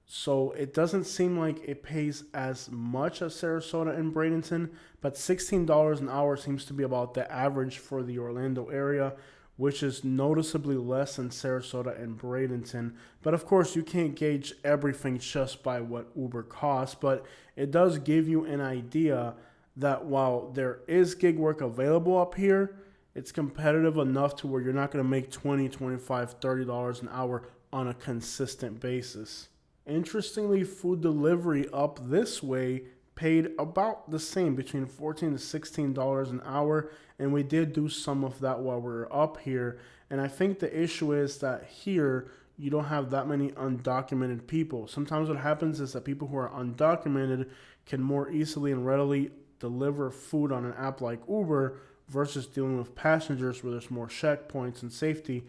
So it doesn't seem like it pays as much as Sarasota and Bradenton, but $16 an hour seems to be about the average for the Orlando area, which is noticeably less than Sarasota and Bradenton. But of course, you can't gauge everything just by what Uber costs, but it does give you an idea that while there is gig work available up here, it's competitive enough to where you're not going to make $20, $25, $30 an hour on a consistent basis. Interestingly, food delivery up this way paid about the same, between $14 to $16 an hour, and we did do some of that while we were up here. And I think the issue is that here you don't have that many undocumented people. Sometimes what happens is that people who are undocumented can more easily and readily deliver food on an app like Uber versus dealing with passengers where there's more checkpoints and safety.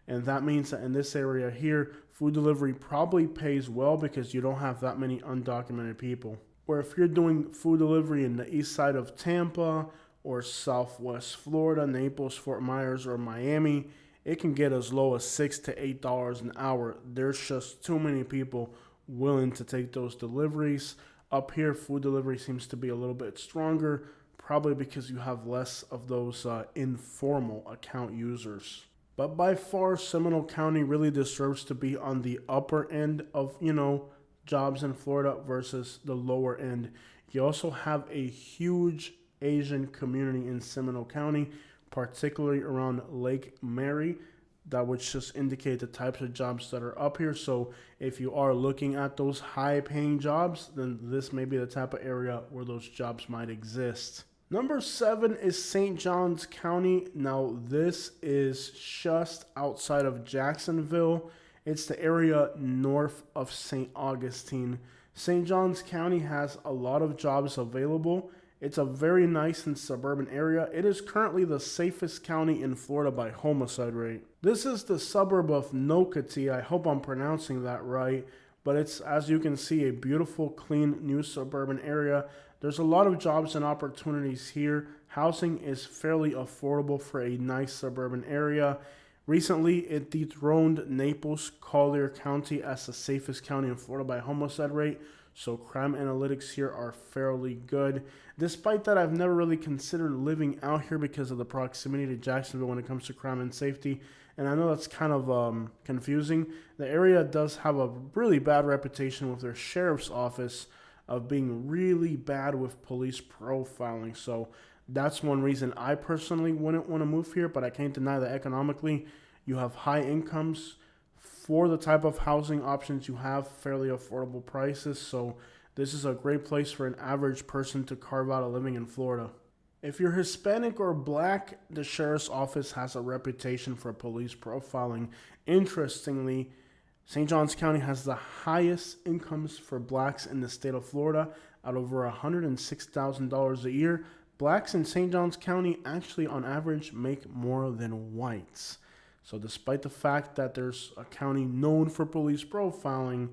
And that means that in this area here, food delivery probably pays well because you don't have that many undocumented people. Where if you're doing food delivery in the east side of Tampa or southwest Florida, Naples, Fort Myers, or Miami, it can get as low as $6 to $8 an hour. There's just too many people willing to take those deliveries. Up here, food delivery seems to be a little bit stronger, probably because you have less of those informal account users. But by far, Seminole County really deserves to be on the upper end of, jobs in Florida versus the lower end. You also have a huge Asian community in Seminole County, particularly around Lake Mary. That would just indicate the types of jobs that are up here. So if you are looking at those high paying jobs, then this may be the type of area where those jobs might exist. Number 7 is St. Johns County. Now, this is just outside of Jacksonville. It's the area north of St. Augustine. St. Johns County has a lot of jobs available. It's a very nice and suburban area. It is currently the safest county in Florida by homicide rate. This is the suburb of Nocatee. I hope I'm pronouncing that right. But it's, as you can see, a beautiful, clean, new suburban area. There's a lot of jobs and opportunities here. Housing is fairly affordable for a nice suburban area. Recently, it dethroned Naples, Collier County as the safest county in Florida by homicide rate, so crime analytics here are fairly good. Despite that, I've never really considered living out here because of the proximity to Jacksonville when it comes to crime and safety, and I know that's kind of confusing. The area does have a really bad reputation with their sheriff's office of being really bad with police profiling, so that's one reason I personally wouldn't want to move here, but I can't deny that economically you have high incomes for the type of housing options you have, fairly affordable prices. So this is a great place for an average person to carve out a living in Florida. If you're Hispanic or Black, the sheriff's office has a reputation for police profiling. Interestingly, St. Johns County has the highest incomes for Blacks in the state of Florida at over $106,000 a year. Blacks in St. Johns County actually on average make more than whites. So despite the fact that there's a county known for police profiling,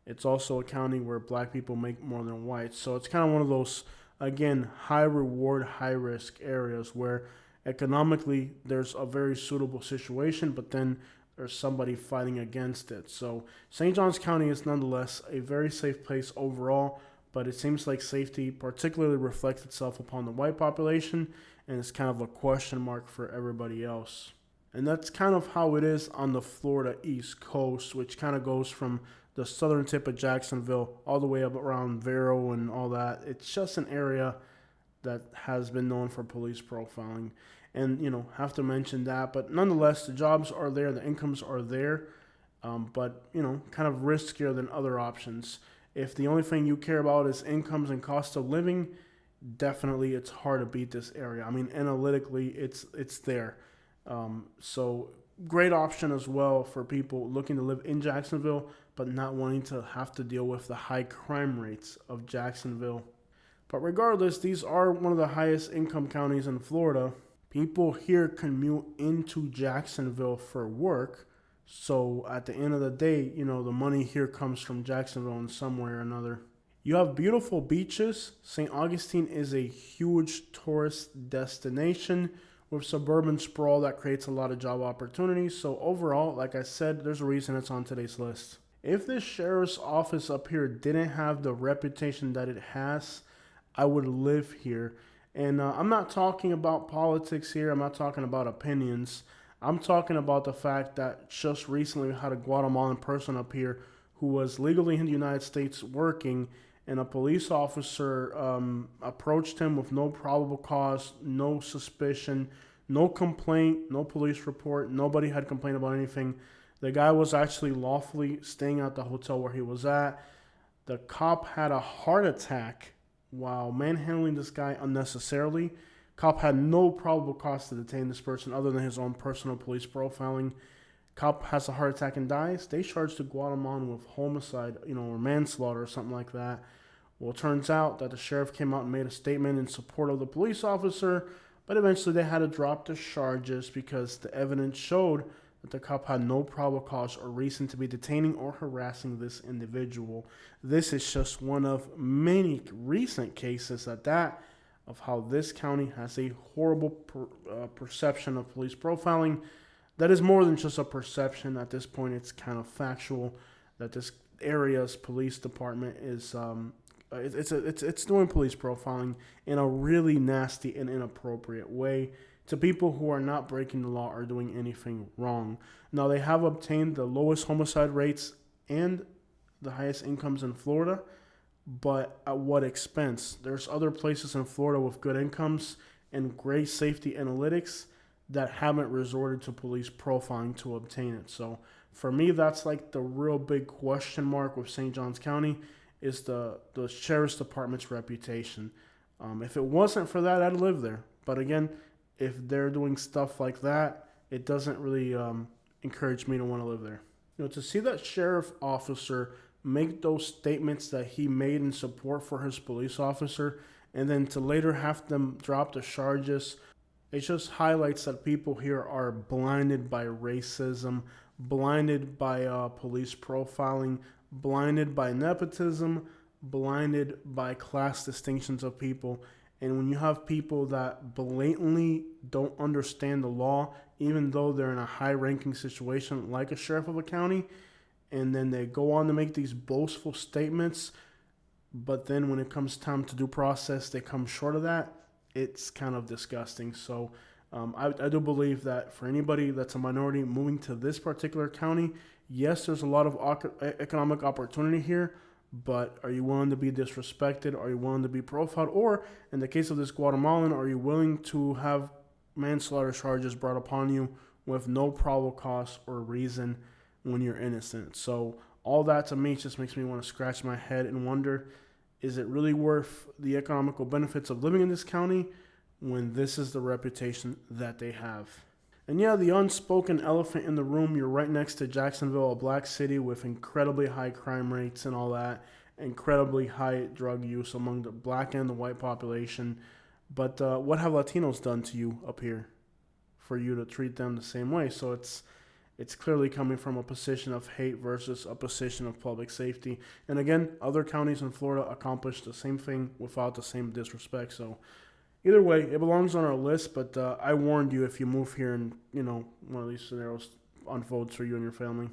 it's also a county where Black people make more than whites. So it's kind of one of those, again, high reward, high risk areas where economically there's a very suitable situation, but then there's somebody fighting against it. So St. Johns County is nonetheless a very safe place overall, but it seems like safety particularly reflects itself upon the white population, and it's kind of a question mark for everybody else. And that's kind of how it is on the Florida East Coast, which kind of goes from the southern tip of Jacksonville all the way up around Vero and all that. It's just an area that has been known for police profiling. And, have to mention that. But nonetheless, the jobs are there, the incomes are there, but, kind of riskier than other options. If the only thing you care about is incomes and cost of living, definitely it's hard to beat this area. I mean, analytically, it's there. So great option as well for people looking to live in Jacksonville, but not wanting to have to deal with the high crime rates of Jacksonville. But regardless, these are one of the highest income counties in Florida. People here commute into Jacksonville for work. So at the end of the day, the money here comes from Jacksonville in some way or another. You have beautiful beaches. St. Augustine is a huge tourist destination with suburban sprawl that creates a lot of job opportunities. So overall, like I said, there's a reason it's on today's list. If this sheriff's office up here didn't have the reputation that it has, I would live here. And I'm not talking about politics here. I'm not talking about opinions. I'm talking about the fact that just recently we had a Guatemalan person up here who was legally in the United States working, and a police officer approached him with no probable cause, no suspicion, no complaint, no police report. Nobody had complained about anything. The guy was actually lawfully staying at the hotel where he was at. The cop had a heart attack while manhandling this guy unnecessarily. Cop had no probable cause to detain this person other than his own personal police profiling. Cop has a heart attack and dies. They charged the Guatemalan with homicide, or manslaughter or something like that. Well, it turns out that the sheriff came out and made a statement in support of the police officer, but eventually they had to drop the charges because the evidence showed that the cop had no probable cause or reason to be detaining or harassing this individual. This is just one of many recent cases of how this county has a horrible perception of police profiling. That is more than just a perception. At this point, it's kind of factual that this area's police department is it's doing police profiling in a really nasty and inappropriate way to people who are not breaking the law or doing anything wrong. Now, they have obtained the lowest homicide rates and the highest incomes in Florida, but at what expense? There's other places in Florida with good incomes and great safety analytics that haven't resorted to police profiling to obtain it. So for me, that's like the real big question mark with St. Johns County is the sheriff's department's reputation. If it wasn't for that, I'd live there. But again, if they're doing stuff like that, it doesn't really encourage me to want to live there. To see that sheriff officer make those statements that he made in support for his police officer, and then to later have them drop the charges, it just highlights that people here are blinded by racism, blinded by police profiling, blinded by nepotism, blinded by class distinctions of people. And when you have people that blatantly don't understand the law, even though they're in a high-ranking situation like a sheriff of a county, and then they go on to make these boastful statements, but then when it comes time to due process, they come short of that, it's kind of disgusting. So I do believe that for anybody that's a minority moving to this particular county, yes, there's a lot of economic opportunity here, but are you willing to be disrespected? Are you willing to be profiled? Or in the case of this Guatemalan, are you willing to have manslaughter charges brought upon you with no probable cause or reason when you're innocent? So all that to me just makes me want to scratch my head and wonder, is it really worth the economical benefits of living in this county when this is the reputation that they have? And yeah, the unspoken elephant in the room, you're right next to Jacksonville, a black city with incredibly high crime rates and all that, incredibly high drug use among the black and the white population. But what have Latinos done to you up here for you to treat them the same way? So it's clearly coming from a position of hate versus a position of public safety. And again, other counties in Florida accomplish the same thing without the same disrespect. So either way, it belongs on our list, but I warned you if you move here and, one of these scenarios unfolds for you and your family.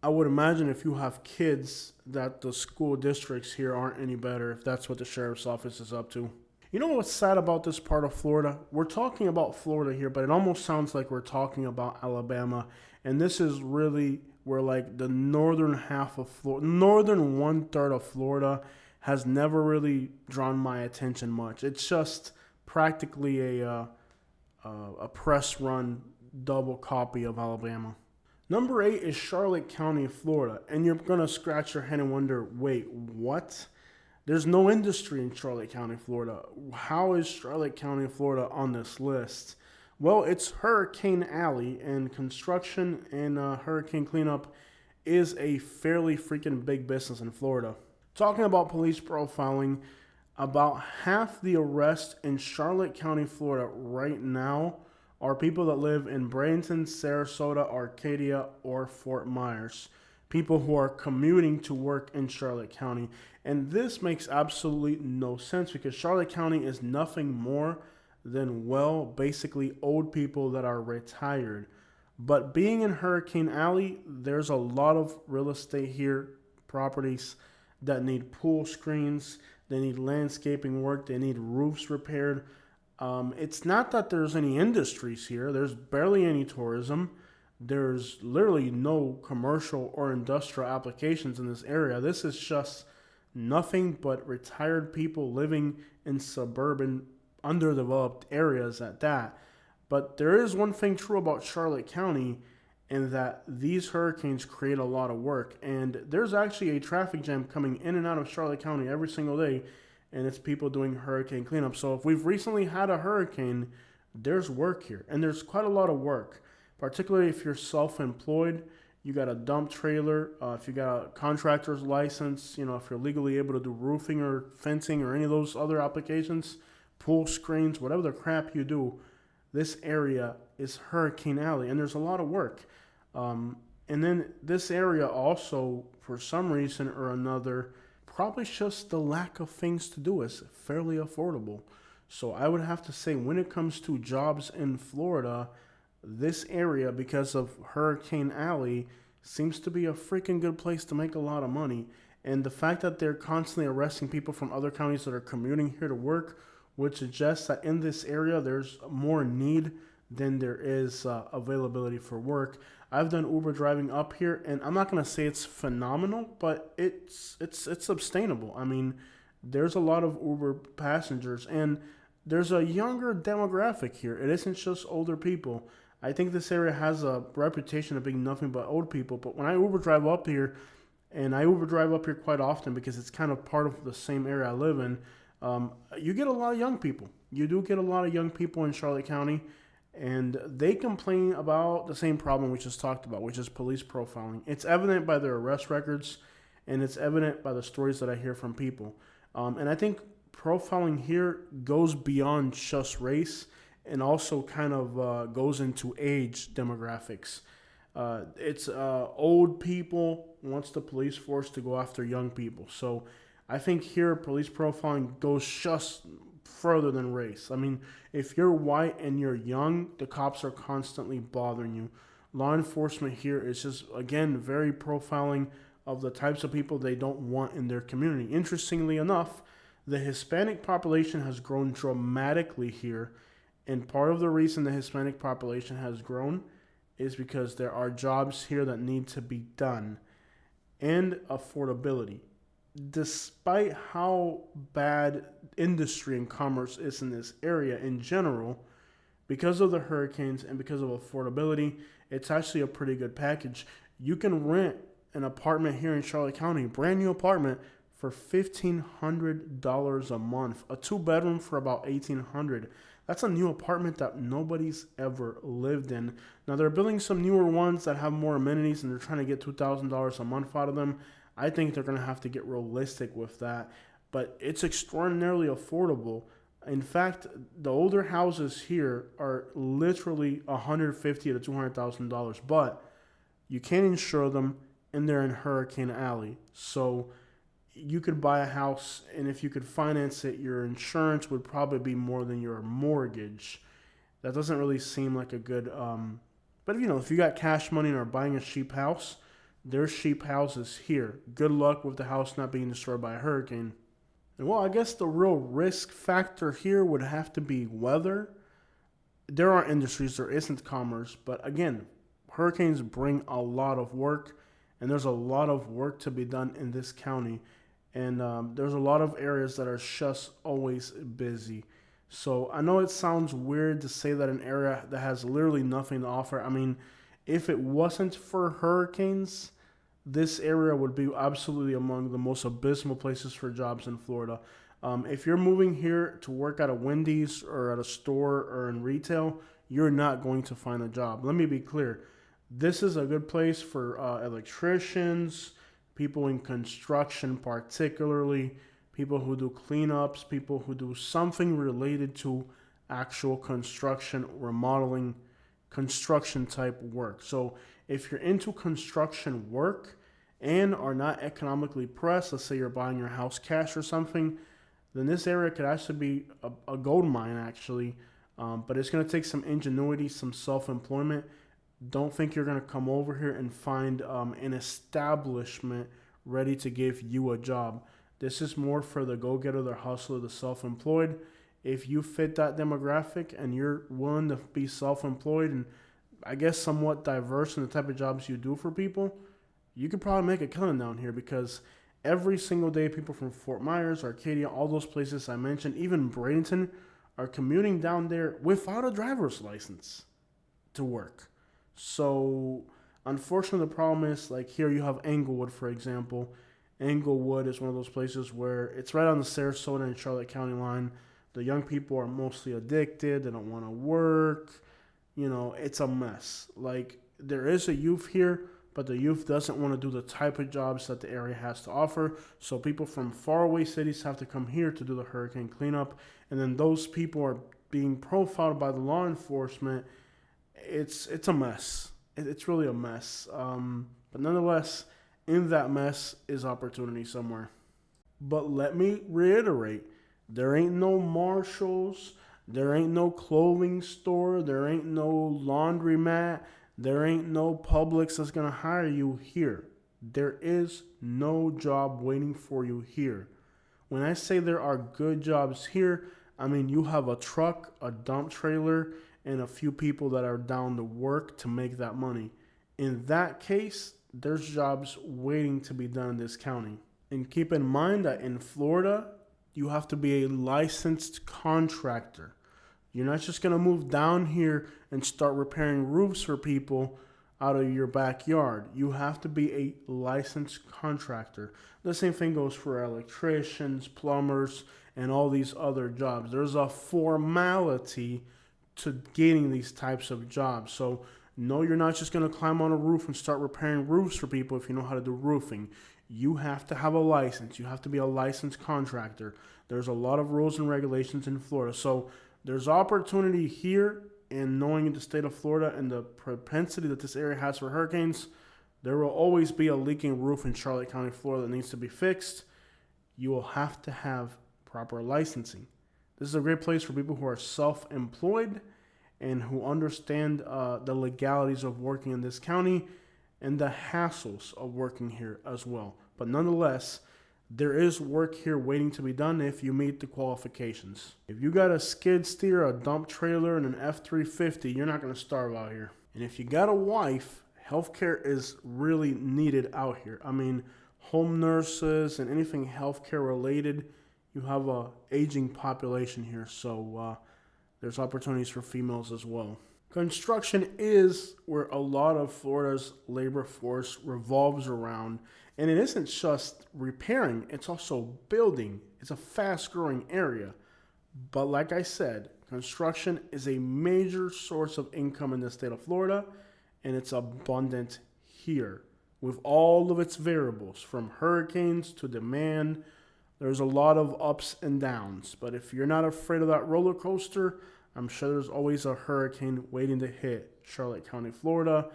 I would imagine if you have kids that the school districts here aren't any better, if that's what the sheriff's office is up to. You know what's sad about this part of Florida? We're talking about Florida here, but it almost sounds like we're talking about Alabama. And this is really where like the northern half of Florida, northern 1/3 of Florida has never really drawn my attention much. It's just practically a press-run double copy of Alabama. Number 8 is Charlotte County, Florida. And you're going to scratch your head and wonder, wait, what? There's no industry in Charlotte County, Florida. How is Charlotte County, Florida on this list? Well, it's Hurricane Alley, and construction and hurricane cleanup is a fairly freaking big business in Florida. Talking about police profiling, about half the arrests in Charlotte County, Florida right now are people that live in Bradenton, Sarasota, Arcadia, or Fort Myers. People who are commuting to work in Charlotte County. And this makes absolutely no sense because Charlotte County is nothing more than, well, basically old people that are retired. But being in Hurricane Alley, there's a lot of real estate here, properties that need pool screens, they need landscaping work, they need roofs repaired. It's not that there's any industries here, there's barely any tourism. There's literally no commercial or industrial applications in this area. This is just nothing but retired people living in suburban, underdeveloped areas at that. But there is one thing true about Charlotte County, in that these hurricanes create a lot of work. And there's actually a traffic jam coming in and out of Charlotte County every single day, and it's people doing hurricane cleanup. So if we've recently had a hurricane, there's work here, and there's quite a lot of work, particularly if you're self-employed. You got a dump trailer, if you got a contractor's license, if you're legally able to do roofing or fencing or any of those other applications, pool screens, whatever the crap you do, this area is Hurricane Alley, and there's a lot of work. And then this area also, for some reason or another, probably just the lack of things to do, is fairly affordable. So I would have to say, when it comes to jobs in Florida, this area, because of Hurricane Alley, seems to be a freaking good place to make a lot of money. And the fact that they're constantly arresting people from other counties that are commuting here to work would suggest that in this area there's more need than there is availability for work. I've done Uber driving up here, and I'm not gonna say it's phenomenal, but it's sustainable. I mean, there's a lot of Uber passengers, and there's a younger demographic here. It isn't just older people. I think this area has a reputation of being nothing but old people. But when I Uber drive up here, and I Uber drive up here quite often because it's kind of part of the same area I live in, you get a lot of young people. You do get a lot of young people in Charlotte County, and they complain about the same problem we just talked about, which is police profiling. It's evident by their arrest records, and it's evident by the stories that I hear from people. And I think profiling here goes beyond just race, and also kind of goes into age demographics. It's old people wants the police force to go after young people. So I think here police profiling goes just further than race. I mean, if you're white and you're young, the cops are constantly bothering you. Law enforcement here is just, again, very profiling of the types of people they don't want in their community. Interestingly enough, the Hispanic population has grown dramatically here. And part of the reason the Hispanic population has grown is because there are jobs here that need to be done, and affordability. Despite how bad industry and commerce is in this area in general, because of the hurricanes and because of affordability, it's actually a pretty good package. You can rent an apartment here in Charlotte County, brand new apartment, for $1,500 a month. A 2-bedroom for about $1,800. That's a new apartment that nobody's ever lived in. Now, they're building some newer ones that have more amenities, and they're trying to get $2,000 a month out of them. I think they're going to have to get realistic with that. But it's extraordinarily affordable. In fact, the older houses here are literally $150,000 to $200,000. But you can't insure them, and they're in Hurricane Alley. So you could buy a house, and if you could finance it, your insurance would probably be more than your mortgage. That doesn't really seem like a good, but if you got cash money and are buying a cheap house, there's cheap houses here. Good luck with the house not being destroyed by a hurricane. And well, I guess the real risk factor here would have to be weather. There are industries, there isn't commerce, but again, hurricanes bring a lot of work, and there's a lot of work to be done in this county. And there's a lot of areas that are just always busy. So I know it sounds weird to say that an area that has literally nothing to offer. I mean, if it wasn't for hurricanes, this area would be absolutely among the most abysmal places for jobs in Florida. If you're moving here to work at a Wendy's or at a store or in retail, you're not going to find a job. Let me be clear. This is a good place for electricians, people in construction particularly, people who do cleanups, people who do something related to actual construction, remodeling, construction type work. So if you're into construction work and are not economically pressed, let's say you're buying your house cash or something, then this area could actually be a gold mine, actually. But it's going to take some ingenuity, some self-employment. Don't think you're going to come over here and find an establishment ready to give you a job. This is more for the go-getter, the hustler, the self-employed. If you fit that demographic and you're willing to be self-employed and I guess somewhat diverse in the type of jobs you do for people, you could probably make a killing down here because every single day people from Fort Myers, Arcadia, all those places I mentioned, even Bradenton, are commuting down there without a driver's license to work. So unfortunately the problem is like here you have Englewood, for example. Englewood is one of those places where it's right on the Sarasota and Charlotte County line. The young people are mostly addicted. They don't want to work. You know, it's a mess. Like, there is a youth here, but the youth doesn't want to do the type of jobs that the area has to offer. So people from faraway cities have to come here to do the hurricane cleanup. And then those people are being profiled by the law enforcement. It's a mess. It's really a mess. But nonetheless, in that mess is opportunity somewhere. But let me reiterate, there ain't no Marshalls, there ain't no clothing store, there ain't no laundromat, there ain't no Publix that's going to hire you here. There is no job waiting for you here. When I say there are good jobs here, I mean you have a truck, a dump trailer, and a few people that are down to work to make that money. In that case, there's jobs waiting to be done in this county. And keep in mind that in Florida, you have to be a licensed contractor. You're not just going to move down here and start repairing roofs for people out of your backyard. You have to be a licensed contractor. The same thing goes for electricians, plumbers, and all these other jobs. There's a formality to getting these types of jobs. So no, you're not just going to climb on a roof and start repairing roofs for people if you know how to do roofing. You have to have a license. You have to be a licensed contractor. There's a lot of rules and regulations in Florida. So there's opportunity here, and knowing the state of Florida and the propensity that this area has for hurricanes, there will always be a leaking roof in Charlotte County, Florida that needs to be fixed. You will have to have proper licensing. This is a great place for people who are self-employed and who understand the legalities of working in this county and the hassles of working here as well. But nonetheless, there is work here waiting to be done if you meet the qualifications. If you got a skid steer, a dump trailer, and an F-350, you're not going to starve out here. And if you got a wife, healthcare is really needed out here. I mean, home nurses and anything healthcare related, you have a aging population here. So there's opportunities for females as well. Construction is where a lot of Florida's labor force revolves around. And it isn't just repairing, it's also building. It's a fast-growing area. But like I said, construction is a major source of income in the state of Florida, and it's abundant here. With all of its variables, from hurricanes to demand, there's a lot of ups and downs. But if you're not afraid of that roller coaster, I'm sure there's always a hurricane waiting to hit Charlotte County, Florida.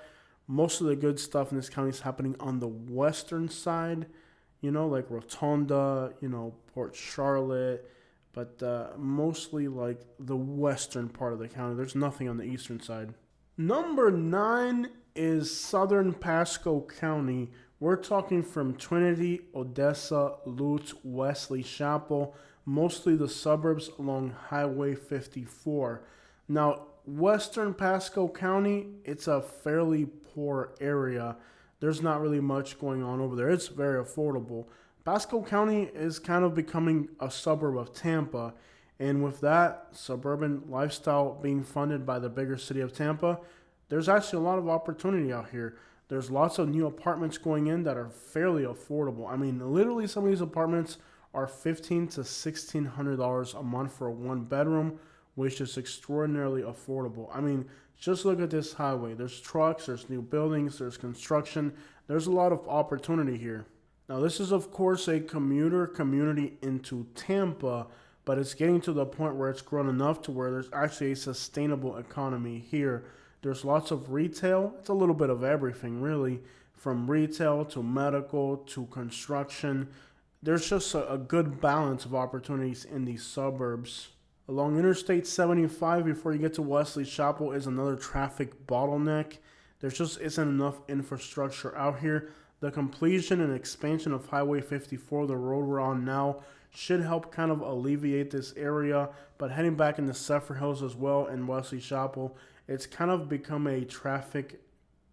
Most of the good stuff in this county is happening on the western side, you know, like Rotunda, you know, Port Charlotte, but mostly like the western part of the county. There's nothing on the eastern side. Number 9 is southern Pasco County. We're talking from Trinity, Odessa, Lutz, Wesley, Chapel, mostly the suburbs along Highway 54. Now, western Pasco County, it's a fairly poor area. There's not really much going on over there. It's very affordable. Pasco County is kind of becoming a suburb of Tampa, and with that suburban lifestyle being funded by the bigger city of Tampa, there's actually a lot of opportunity out here. There's lots of new apartments going in that are fairly affordable. I mean, literally some of these apartments are $1,500 to $1,600 a month for a one bedroom, which is extraordinarily affordable. I mean, just look at this highway. There's trucks, there's new buildings, there's construction. There's a lot of opportunity here. Now, this is, of course, a commuter community into Tampa, but it's getting to the point where it's grown enough to where there's actually a sustainable economy here. There's lots of retail. It's a little bit of everything, really, from retail to medical to construction. There's just a good balance of opportunities in these suburbs. Along Interstate 75, before you get to Wesley Chapel, is another traffic bottleneck. There just isn't enough infrastructure out here. The completion and expansion of Highway 54, the road we're on now, should help kind of alleviate this area. But heading back into Zephyr Hills as well and Wesley Chapel, it's kind of become a traffic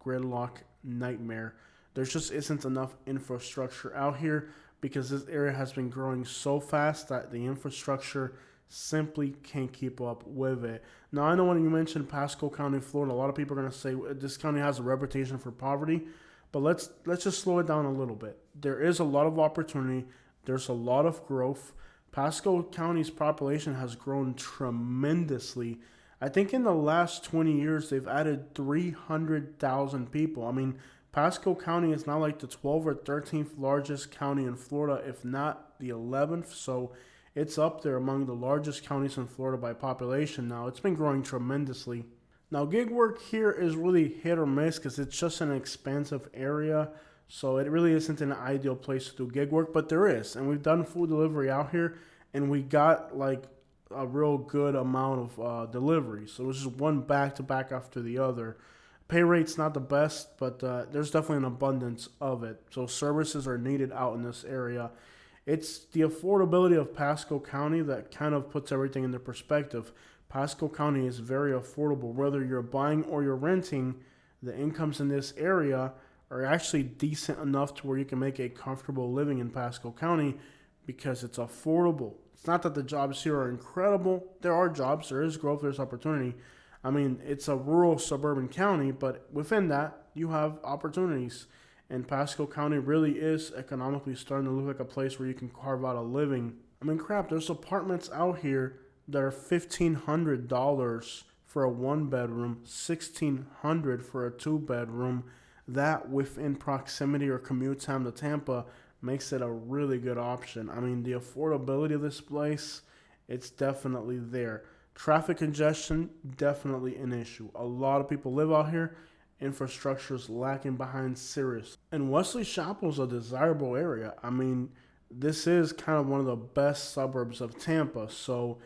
gridlock nightmare. There just isn't enough infrastructure out here because this area has been growing so fast that the infrastructure simply can't keep up with it. Now, I know when you mentioned Pasco County, Florida, a lot of people are going to say this county has a reputation for poverty, but let's just slow it down a little bit. There is a lot of opportunity. There's a lot of growth. Pasco County's population has grown tremendously. I think in the last 20 years, they've added 300,000 people. I mean, Pasco County is now like the 12th or 13th largest county in Florida, if not the 11th. So it's up there among the largest counties in Florida by population now. It's been growing tremendously. Now, gig work here is really hit or miss because it's just an expansive area. So it really isn't an ideal place to do gig work, but there is. And we've done food delivery out here, and we got like a real good amount of deliveries. So it was just one back-to-back after the other. Pay rate's not the best, but there's definitely an abundance of it. So services are needed out in this area. It's the affordability of Pasco County that kind of puts everything into perspective. Pasco County is very affordable. Whether you're buying or you're renting, the incomes in this area are actually decent enough to where you can make a comfortable living in Pasco County because it's affordable. It's not that the jobs here are incredible. There are jobs, there is growth, there's opportunity. I mean, it's a rural suburban county, but within that, you have opportunities. And Pasco County really is economically starting to look like a place where you can carve out a living. I mean, crap, there's apartments out here that are $1,500 for a one-bedroom, $1,600 for a two-bedroom. That within proximity or commute time to Tampa makes it a really good option. I mean, the affordability of this place, it's definitely there. Traffic congestion, definitely an issue. A lot of people live out here. Infrastructure is lacking behind serious. And Wesley Chapel is a desirable area. I mean, this is kind of one of the best suburbs of Tampa. So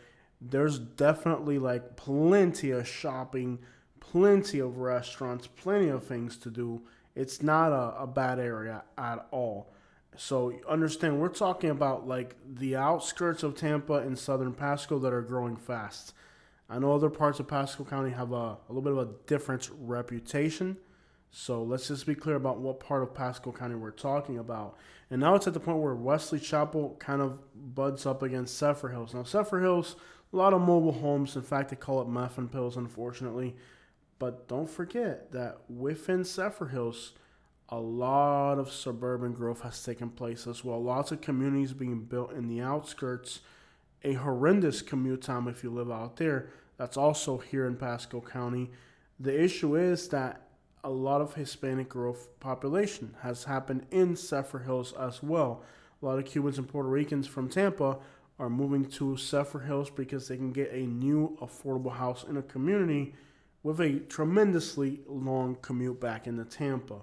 there's definitely like plenty of shopping, plenty of restaurants, plenty of things to do. It's not a bad area at all. So understand, we're talking about like the outskirts of Tampa and southern Pasco that are growing fast. I know other parts of Pasco County have a little bit of a different reputation. So let's just be clear about what part of Pasco County we're talking about. And now it's at the point where Wesley Chapel kind of buds up against Zephyr Hills. Now, Zephyr Hills, a lot of mobile homes. In fact, they call it meth and pills, unfortunately. But don't forget that within Zephyr Hills, a lot of suburban growth has taken place as well. Lots of communities being built in the outskirts. A horrendous commute time if you live out there. That's also here in Pasco County. The issue is that a lot of Hispanic growth population has happened in Zephyr Hills as well. A lot of Cubans and Puerto Ricans from Tampa are moving to Zephyr Hills because they can get a new affordable house in a community with a tremendously long commute back into Tampa.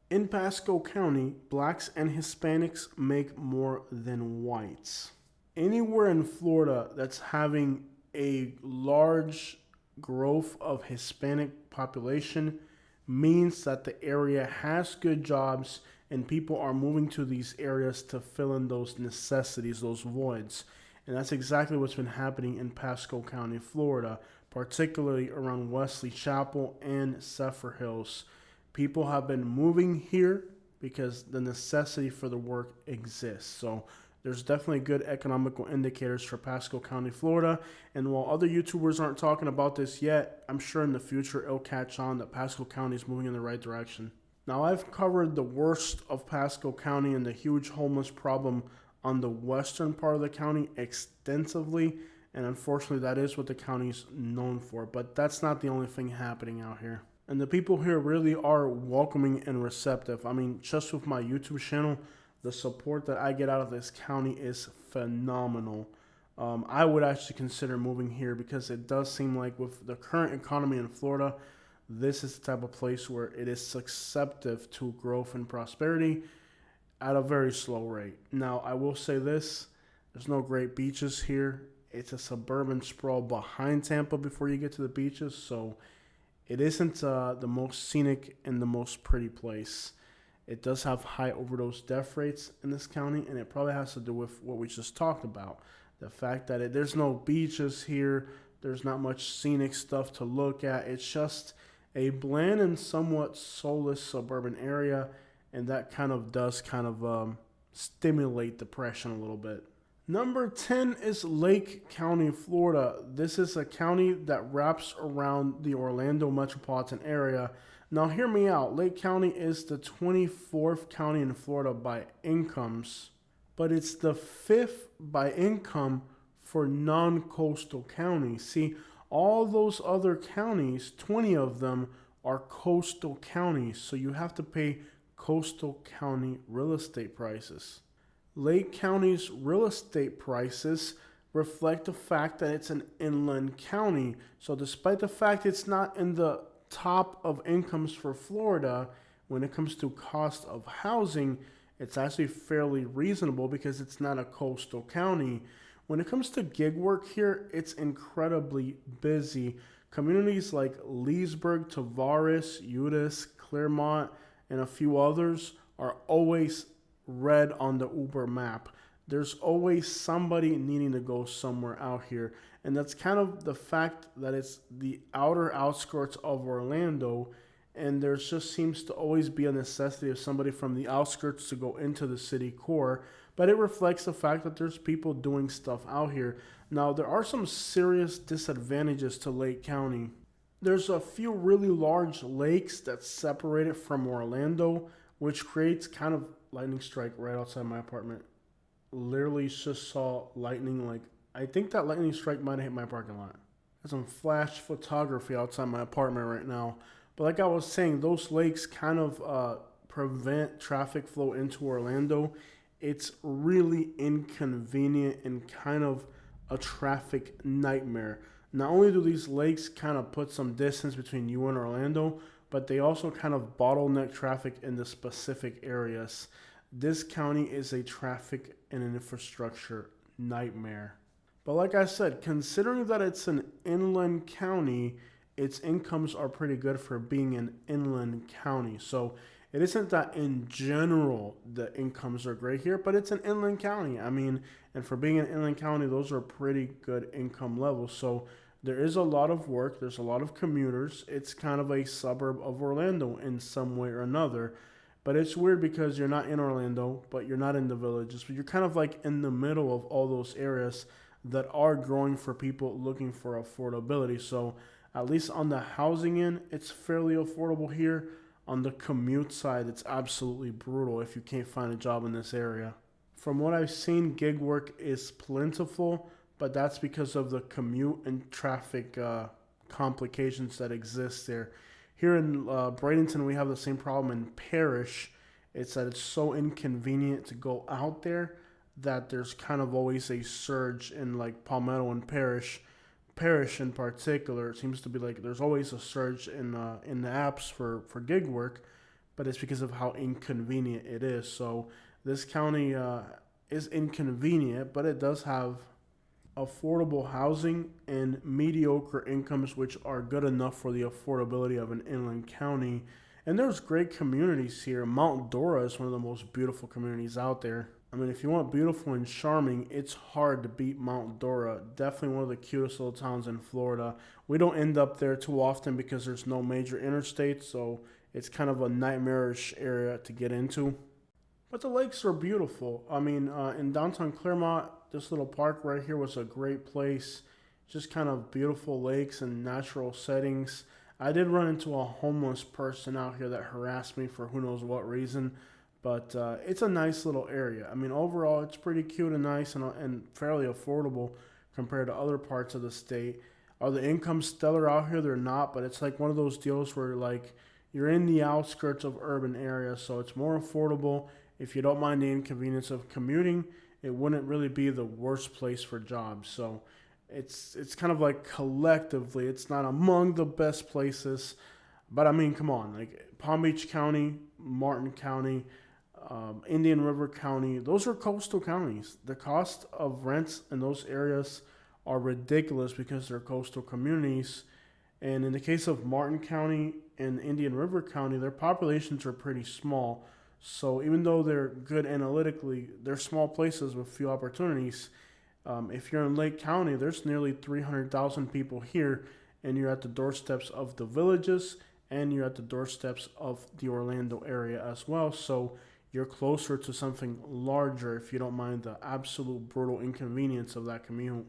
In Pasco County, blacks and Hispanics make more than whites. Anywhere in Florida that's having a large growth of Hispanic population means that the area has good jobs and people are moving to these areas to fill in those necessities, those voids. And that's exactly what's been happening in Pasco County, Florida, particularly around Wesley Chapel and Zephyr Hills. People have been moving here because the necessity for the work exists. So there's definitely good economical indicators for Pasco County, Florida. And while other YouTubers aren't talking about this yet, I'm sure in the future it'll catch on that Pasco County is moving in the right direction. Now, I've covered the worst of Pasco County and the huge homeless problem on the western part of the county extensively. And unfortunately, that is what the county's known for. But that's not the only thing happening out here. And the people here really are welcoming and receptive. I mean, just with my YouTube channel, the support that I get out of this county is phenomenal. I would actually consider moving here because it does seem like with the current economy in Florida, this is the type of place where it is susceptible to growth and prosperity at a very slow rate. Now, I will say this, there's no great beaches here. it's a suburban sprawl behind Tampa before you get to the beaches, so it isn't the most scenic and the most pretty place. It does have high overdose death rates in this county, and it probably has to do with what we just talked about. The fact that there's no beaches here, there's not much scenic stuff to look at. It's just a bland and somewhat soulless suburban area, and that kind of does stimulate depression a little bit. Number 10 is Lake County, Florida. This is a county that wraps around the Orlando metropolitan area. Now, hear me out. Lake County is the 24th county in Florida by incomes, but it's the 5th by income for non-coastal counties. See, all those other counties, 20 of them, are coastal counties, so you have to pay coastal county real estate prices. Lake County's real estate prices reflect the fact that it's an inland county. So despite the fact it's not in the top of incomes for Florida, when it comes to cost of housing, it's actually fairly reasonable because it's not a coastal county. When it comes to gig work here, it's incredibly busy. Communities like Leesburg, Tavares, Eunice, Claremont, and a few others are always red on the Uber map. There's always somebody needing to go somewhere out here. And that's kind of the fact that it's the outer outskirts of Orlando, and there just seems to always be a necessity of somebody from the outskirts to go into the city core. But it reflects the fact that there's people doing stuff out here. Now, there are some serious disadvantages to Lake County. There's a few really large lakes that separate it from Orlando, which creates kind of lightning strike right outside my apartment. Literally just saw lightning, I think that lightning strike might have hit my parking lot. There's some flash photography outside my apartment right now. But like I was saying, those lakes kind of prevent traffic flow into Orlando. It's really inconvenient and kind of a traffic nightmare. Not only do these lakes kind of put some distance between you and Orlando, but they also kind of bottleneck traffic in the specific areas. This county is a traffic and an infrastructure nightmare. But like I said, considering that it's an inland county, its incomes are pretty good for being an inland county. So it isn't that in general the incomes are great here, but it's an inland county. And for being an inland county, those are pretty good income levels. So there is a lot of work. There's a lot of commuters. It's kind of a suburb of Orlando in some way or another. But it's weird because you're not in Orlando, but you're not in the villages. But you're kind of like in the middle of all those areas that are growing for people looking for affordability. So at least on the housing end, it's fairly affordable here. On the commute side, it's absolutely brutal if you can't find a job in this area. From what I've seen, gig work is plentiful, but that's because of the commute and traffic complications that exist there. Here in Bradenton, we have the same problem in Parrish. It's that it's so inconvenient to go out there that there's kind of always a surge in Palmetto and Parrish. Parrish in particular, it seems to be there's always a surge in the apps for gig work, but it's because of how inconvenient it is. So this county is inconvenient, but it does have affordable housing and mediocre incomes, which are good enough for the affordability of an inland county. And there's great communities here. Mount Dora is one of the most beautiful communities out there. If you want beautiful and charming, it's hard to beat Mount Dora. Definitely one of the cutest little towns in Florida. We don't end up there too often because there's no major interstate, so it's kind of a nightmarish area to get into. But the lakes are beautiful. In downtown Claremont, this little park right here was a great place. Just kind of beautiful lakes and natural settings. I did run into a homeless person out here that harassed me for who knows what reason. But it's a nice little area. Overall, it's pretty cute and nice and fairly affordable compared to other parts of the state. Are the incomes stellar out here? They're not, but it's one of those deals where you're in the outskirts of urban areas, so it's more affordable. If you don't mind the inconvenience of commuting, it wouldn't really be the worst place for jobs. So it's kind of collectively, it's not among the best places. But come on, Palm Beach County, Martin County, Indian River County, those are coastal counties. The cost of rents in those areas are ridiculous because they're coastal communities. And in the case of Martin County and Indian River County, their populations are pretty small. So even though they're good analytically, they're small places with few opportunities. If you're in Lake County, there's nearly 300,000 people here, and you're at the doorsteps of the villages, and you're at the doorsteps of the Orlando area as well. So you're closer to something larger if you don't mind the absolute brutal inconvenience of that commute.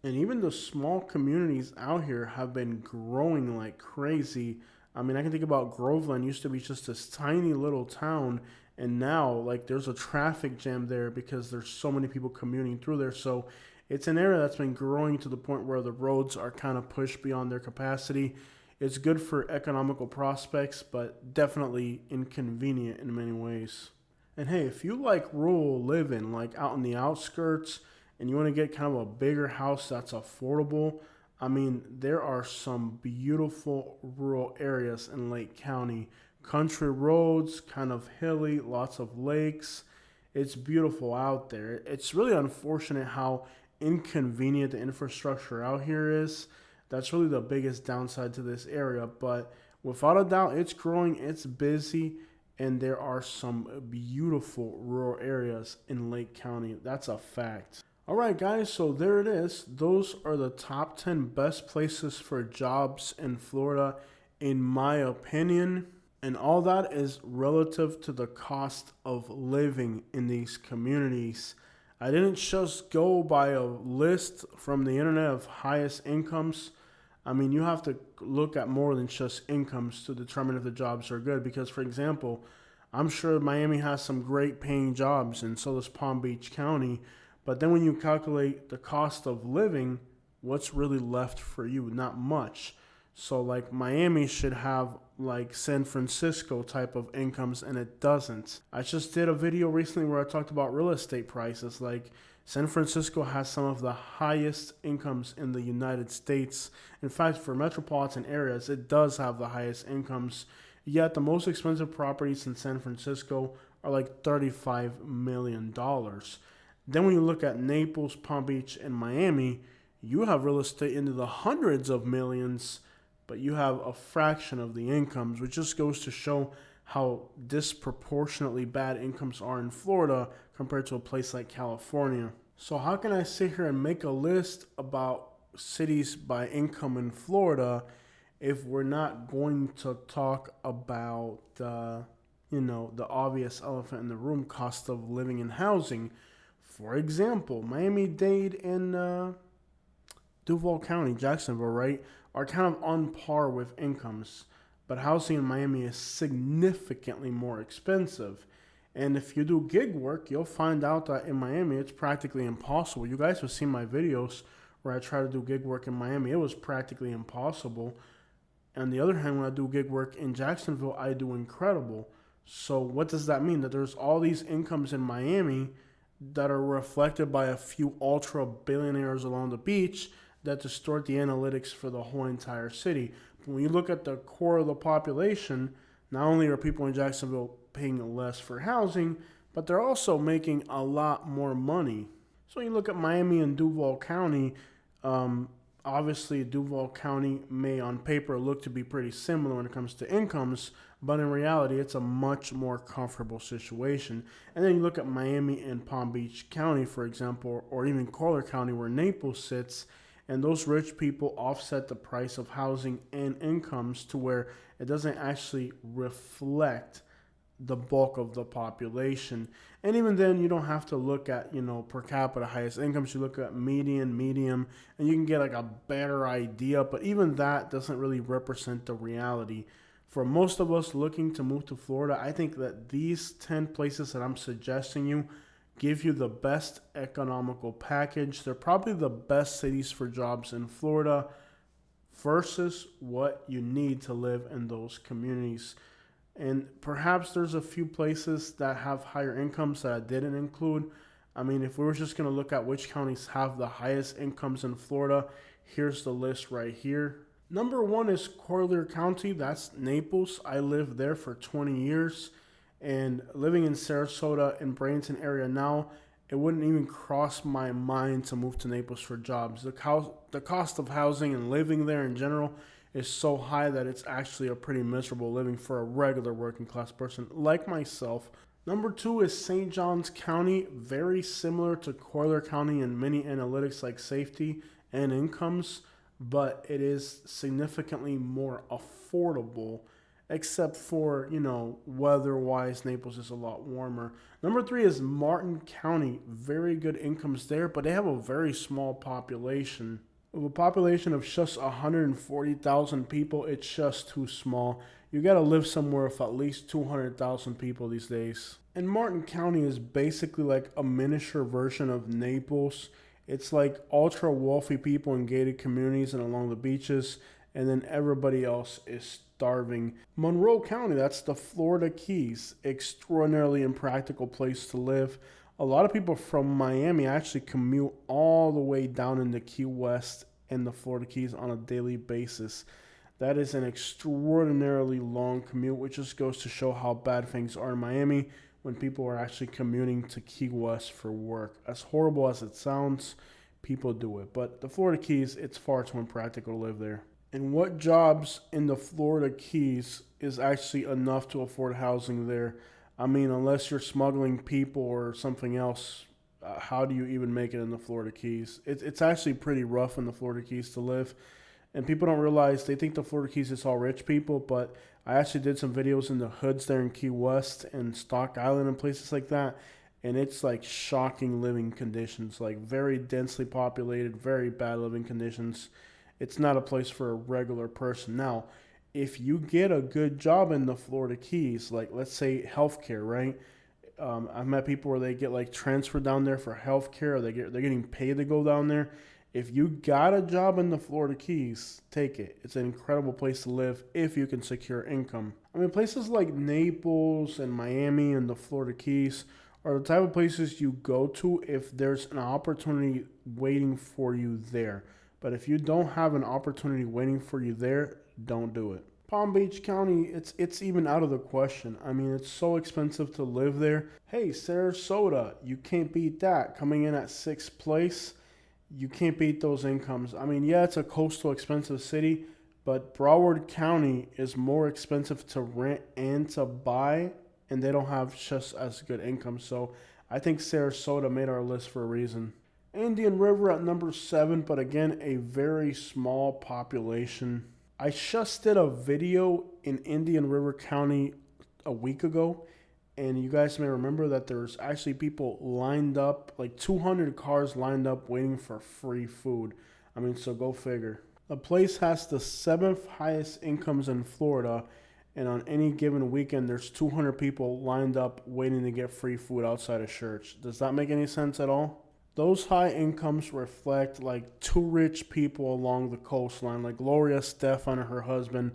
And even the small communities out here have been growing like crazy. I mean, I can think about Groveland used to be just this tiny little town, and now like there's a traffic jam there because there's so many people commuting through there. So it's an area that's been growing to the point where the roads are kind of pushed beyond their capacity. It's good for economical prospects, but definitely inconvenient in many ways. And hey, if you like rural living, like out in the outskirts, and you want to get kind of a bigger house that's affordable, I mean, there are some beautiful rural areas in Lake County. Country roads, kind of hilly, lots of lakes. It's beautiful out there. It's really unfortunate how inconvenient the infrastructure out here is. That's really the biggest downside to this area. But without a doubt, it's growing, it's busy, and there are some beautiful rural areas in Lake County. That's a fact. All right, guys, so there it is. Those are the top 10 best places for jobs in Florida, in my opinion. And all that is relative to the cost of living in these communities. I didn't just go by a list from the internet of highest incomes. I mean, you have to look at more than just incomes to determine if the jobs are good. Because, for example, I'm sure Miami has some great paying jobs, and so does Palm Beach County. But then when you calculate the cost of living, what's really left for you? Not much. So like Miami should have like San Francisco type of incomes, and it doesn't. I just did a video recently where I talked about real estate prices. Like San Francisco has some of the highest incomes in the United States. In fact, for metropolitan areas, it does have the highest incomes. Yet the most expensive properties in San Francisco are like $35 million. Then when you look at Naples, Palm Beach, and Miami, you have real estate into the hundreds of millions, but you have a fraction of the incomes, which just goes to show how disproportionately bad incomes are in Florida compared to a place like California. So how can I sit here and make a list about cities by income in Florida if we're not going to talk about, the obvious elephant in the room, cost of living and housing? For example, Miami-Dade and Duval County, Jacksonville, right, are kind of on par with incomes. But housing in Miami is significantly more expensive. And if you do gig work, you'll find out that in Miami, it's practically impossible. You guys have seen my videos where I try to do gig work in Miami. It was practically impossible. On the other hand, when I do gig work in Jacksonville, I do incredible. So what does that mean? That there's all these incomes in Miami that are reflected by a few ultra billionaires along the beach that distort the analytics for the whole entire city. But when you look at the core of the population, not only are people in Jacksonville paying less for housing, but they're also making a lot more money. So when you look at Miami and Duval County, obviously Duval County may on paper look to be pretty similar when it comes to incomes, but in reality it's a much more comfortable situation. And then you look at Miami and Palm Beach County, for example, or even Collier County where Naples sits, and those rich people offset the price of housing and incomes to where it doesn't actually reflect the bulk of the population. And even then, you don't have to look at, per capita highest incomes. You look at median, medium, and you can get like a better idea. But even that doesn't really represent the reality. For most of us looking to move to Florida, I think that these 10 places that I'm suggesting you give you the best economical package. They're probably the best cities for jobs in Florida versus what you need to live in those communities. And perhaps there's a few places that have higher incomes that I didn't include. I mean, if we were just going to look at which counties have the highest incomes in Florida, here's the list right here. Number 1 is Collier County. That's Naples. I lived there for 20 years. And living in Sarasota and Bradenton area now, it wouldn't even cross my mind to move to Naples for jobs. The cost of housing and living there in general is so high that it's actually a pretty miserable living for a regular working class person like myself. Number two is St. Johns County, very similar to Coiler County in many analytics like safety and incomes, but it is significantly more affordable, except for, weather-wise, Naples is a lot warmer. Number three is Martin County, very good incomes there, but they have a very small population. With a population of just 140,000 people, it's just too small. You gotta live somewhere with at least 200,000 people these days. And Martin County is basically like a miniature version of Naples. It's like ultra wealthy people in gated communities and along the beaches, and then everybody else is starving. Monroe County, that's the Florida Keys, extraordinarily impractical place to live. A lot of people from Miami actually commute all the way down into Key West and the Florida Keys on a daily basis. That is an extraordinarily long commute, which just goes to show how bad things are in Miami when people are actually commuting to Key West for work. As horrible as it sounds, people do it. But the Florida Keys, it's far too impractical to live there. And what jobs in the Florida Keys is actually enough to afford housing there? I mean, unless you're smuggling people or something else, how do you even make it in the Florida Keys? It's actually pretty rough in the Florida Keys to live. And people don't realize, they think the Florida Keys is all rich people, but I actually did some videos in the hoods there in Key West and Stock Island and places like that. And it's like shocking living conditions, like very densely populated, very bad living conditions. It's not a place for a regular person. Now, if you get a good job in the Florida Keys, like let's say healthcare, right? I've met people where they get like transferred down there for healthcare, or they're getting paid to go down there. If you got a job in the Florida Keys, take it. It's an incredible place to live if you can secure income. I mean, places like Naples and Miami and the Florida Keys are the type of places you go to if there's an opportunity waiting for you there. But if you don't have an opportunity waiting for you there, don't do it. Palm Beach County, it's even out of the question. I mean, it's so expensive to live there. Hey, Sarasota, you can't beat that. Coming in at 6th place, you can't beat those incomes. I mean, yeah, it's a coastal expensive city, but Broward County is more expensive to rent and to buy, and they don't have just as good income. So I think Sarasota made our list for a reason. Indian River at number 7, but again, a very small population. I just did a video in Indian River County a week ago, and you guys may remember that there's actually people lined up, like 200 cars lined up waiting for free food. I mean, so go figure. The place has the 7th highest incomes in Florida, and on any given weekend, there's 200 people lined up waiting to get free food outside of church. Does that make any sense at all? Those high incomes reflect like 2 rich people along the coastline, like Gloria Stefan and her husband,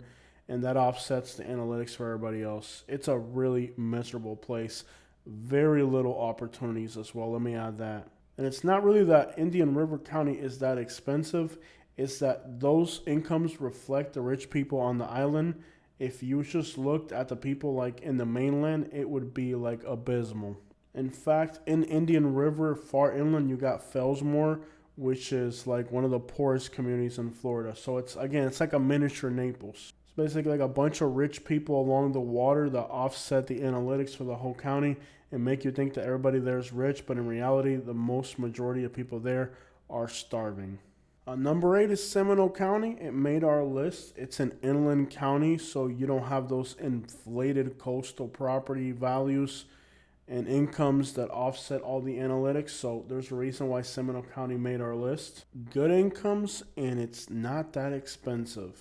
and that offsets the analytics for everybody else. It's a really miserable place. Very little opportunities as well, let me add that. And it's not really that Indian River County is that expensive, it's that those incomes reflect the rich people on the island. If you just looked at the people like in the mainland, it would be like abysmal. In fact, in Indian River, far inland, you got Fellsmore, which is like one of the poorest communities in Florida. So it's like a miniature Naples. It's basically like a bunch of rich people along the water that offset the analytics for the whole county and make you think that everybody there is rich, but in reality, the most majority of people there are starving. Number 8 is Seminole County. It made our list. It's an inland county, so you don't have those inflated coastal property values and incomes that offset all the analytics. So there's a reason why Seminole County made our list. Good incomes, and it's not that expensive.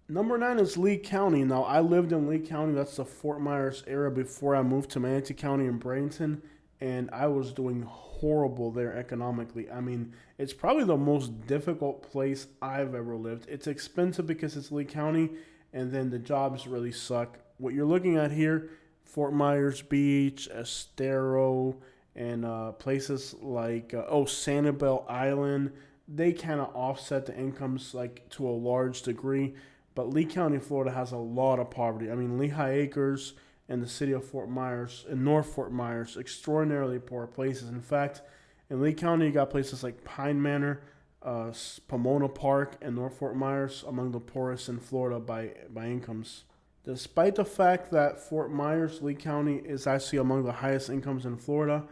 Number 9 is Lee County. Now, I lived in Lee County. That's the Fort Myers area before I moved to Manatee County and Bradenton, and I was doing horrible there economically. I mean, it's probably the most difficult place I've ever lived. It's expensive because it's Lee County, and then the jobs really suck. What you're looking at here, Fort Myers Beach, Estero, and places like Sanibel Island, they kind of offset the incomes like to a large degree. But Lee County, Florida has a lot of poverty. I mean, Lehigh Acres and the city of Fort Myers and North Fort Myers, extraordinarily poor places. In fact, In Lee County, you got places like Pine Manor, Pomona Park, and North Fort Myers among the poorest in Florida by incomes. Despite the fact that Fort Myers, Lee County, is actually among the highest incomes in Florida,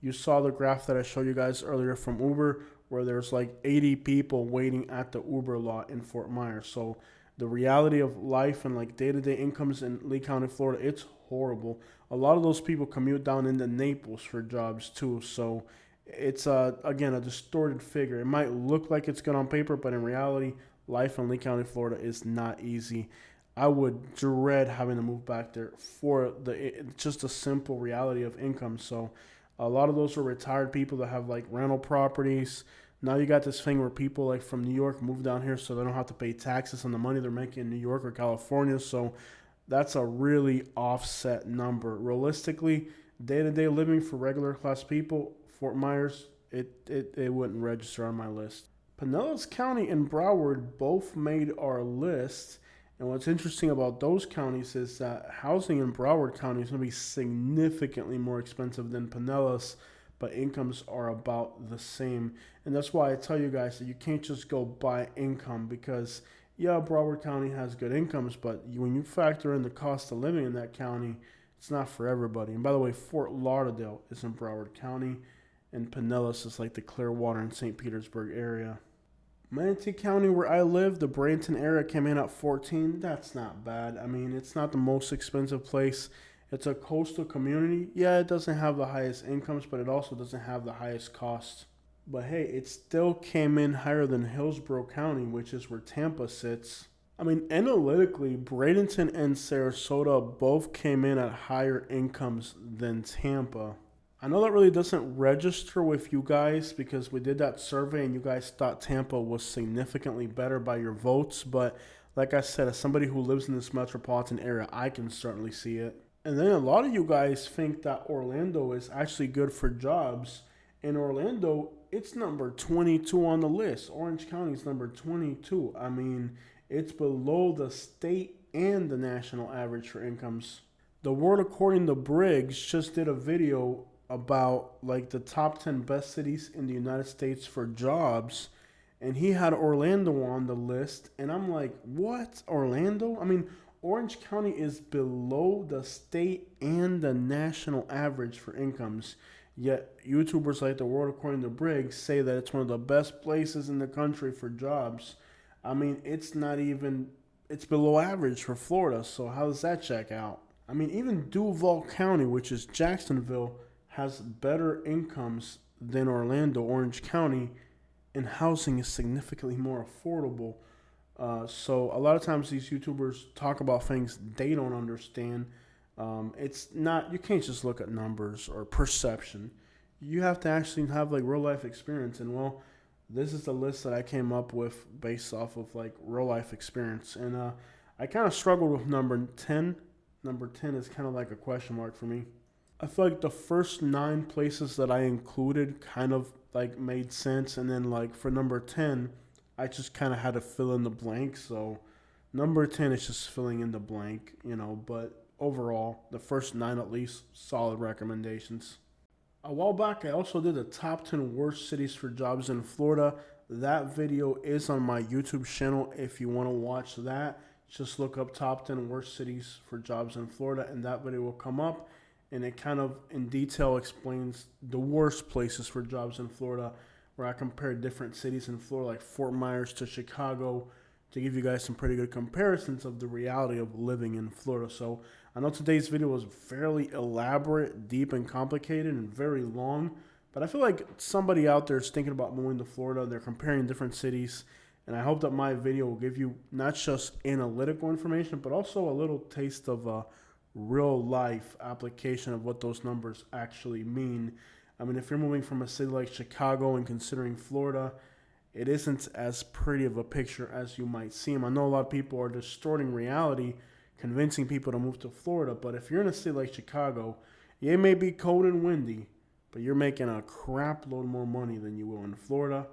you saw the graph that I showed you guys earlier from Uber, where there's like 80 people waiting at the Uber lot in Fort Myers. So the reality of life and like day-to-day incomes in Lee County, Florida, it's horrible. A lot of those people commute down into Naples for jobs too. So it's again a distorted figure. It might look like it's good on paper, but in reality, life in Lee County, Florida is not easy. I would dread having to move back there for just a simple reality of income. So a lot of those are retired people that have like rental properties. Now you got this thing where people like from New York move down here so they don't have to pay taxes on the money they're making in New York or California. So that's a really offset number. Realistically, day-to-day living for regular class people, Fort Myers, it wouldn't register on my list. Pinellas County and Broward both made our list. And what's interesting about those counties is that housing in Broward County is going to be significantly more expensive than Pinellas, but incomes are about the same. And that's why I tell you guys that you can't just go by income because, yeah, Broward County has good incomes, but when you factor in the cost of living in that county, it's not for everybody. And by the way, Fort Lauderdale is in Broward County, and Pinellas is like the Clearwater and St. Petersburg area. Manatee County, where I live, the Bradenton area came in at 14. That's not bad. I mean, it's not the most expensive place. It's a coastal community. Yeah, it doesn't have the highest incomes, but it also doesn't have the highest costs. But hey, it still came in higher than Hillsborough County, which is where Tampa sits. I mean, analytically, Bradenton and Sarasota both came in at higher incomes than Tampa. I know that really doesn't register with you guys because we did that survey and you guys thought Tampa was significantly better by your votes. But like I said, as somebody who lives in this metropolitan area, I can certainly see it. And then a lot of you guys think that Orlando is actually good for jobs. In Orlando, it's number 22 on the list. Orange County is number 22. I mean, it's below the state and the national average for incomes. The World According to Briggs just did a video about like the top 10 best cities in the United States for jobs, and he had Orlando on the list, and I'm like, what? Orlando? I mean, Orange County is below the state and the national average for incomes, yet YouTubers like the World According to Briggs say that it's one of the best places in the country for jobs. I mean, it's below average for Florida, so how does that check out? I mean, even Duval County, which is Jacksonville, has better incomes than Orlando, Orange County, and housing is significantly more affordable. So a lot of times these YouTubers talk about things they don't understand. It's not, you can't just look at numbers or perception. You have to actually have like real life experience. And well, this is the list that I came up with based off of like real life experience. And I kind of struggled with number 10. Number 10 is kind of like a question mark for me. I feel like the first 9 places that I included kind of like made sense, and then like for number 10, I just kind of had to fill in the blank. So number 10 is just filling in the blank, but overall, the first 9 at least, solid recommendations. A while back, I also did the top 10 worst cities for jobs in Florida. That video is on my YouTube channel if you want to watch that. Just look up top 10 worst cities for jobs in Florida, and that video will come up. And it kind of in detail explains the worst places for jobs in Florida, where I compared different cities in Florida, like Fort Myers to Chicago, to give you guys some pretty good comparisons of the reality of living in Florida. So I know today's video was fairly elaborate, deep, and complicated, and very long, but I feel like somebody out there is thinking about moving to Florida. They're comparing different cities, and I hope that my video will give you not just analytical information, but also a little taste of real life application of what those numbers actually mean. I mean, if you're moving from a city like Chicago and considering Florida, it isn't as pretty of a picture as you might seem. I know a lot of people are distorting reality, convincing people to move to Florida, but if you're in a city like Chicago, it may be cold and windy, but you're making a crap load more money than you will in Florida,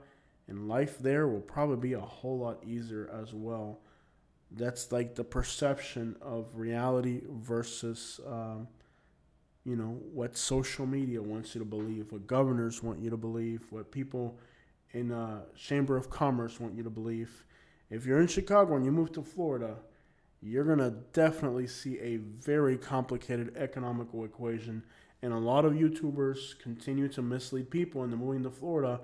and life there will probably be a whole lot easier as well. That's like the perception of reality versus, what social media wants you to believe, what governors want you to believe, what people in Chamber of Commerce want you to believe. If you're in Chicago and you move to Florida, you're going to definitely see a very complicated economical equation. And a lot of YouTubers continue to mislead people into moving to Florida.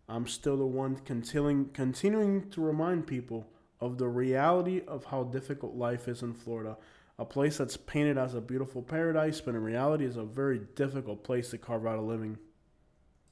I'm still the one continuing to remind people of the reality of how difficult life is in Florida. A place that's painted as a beautiful paradise, but in reality is a very difficult place to carve out a living.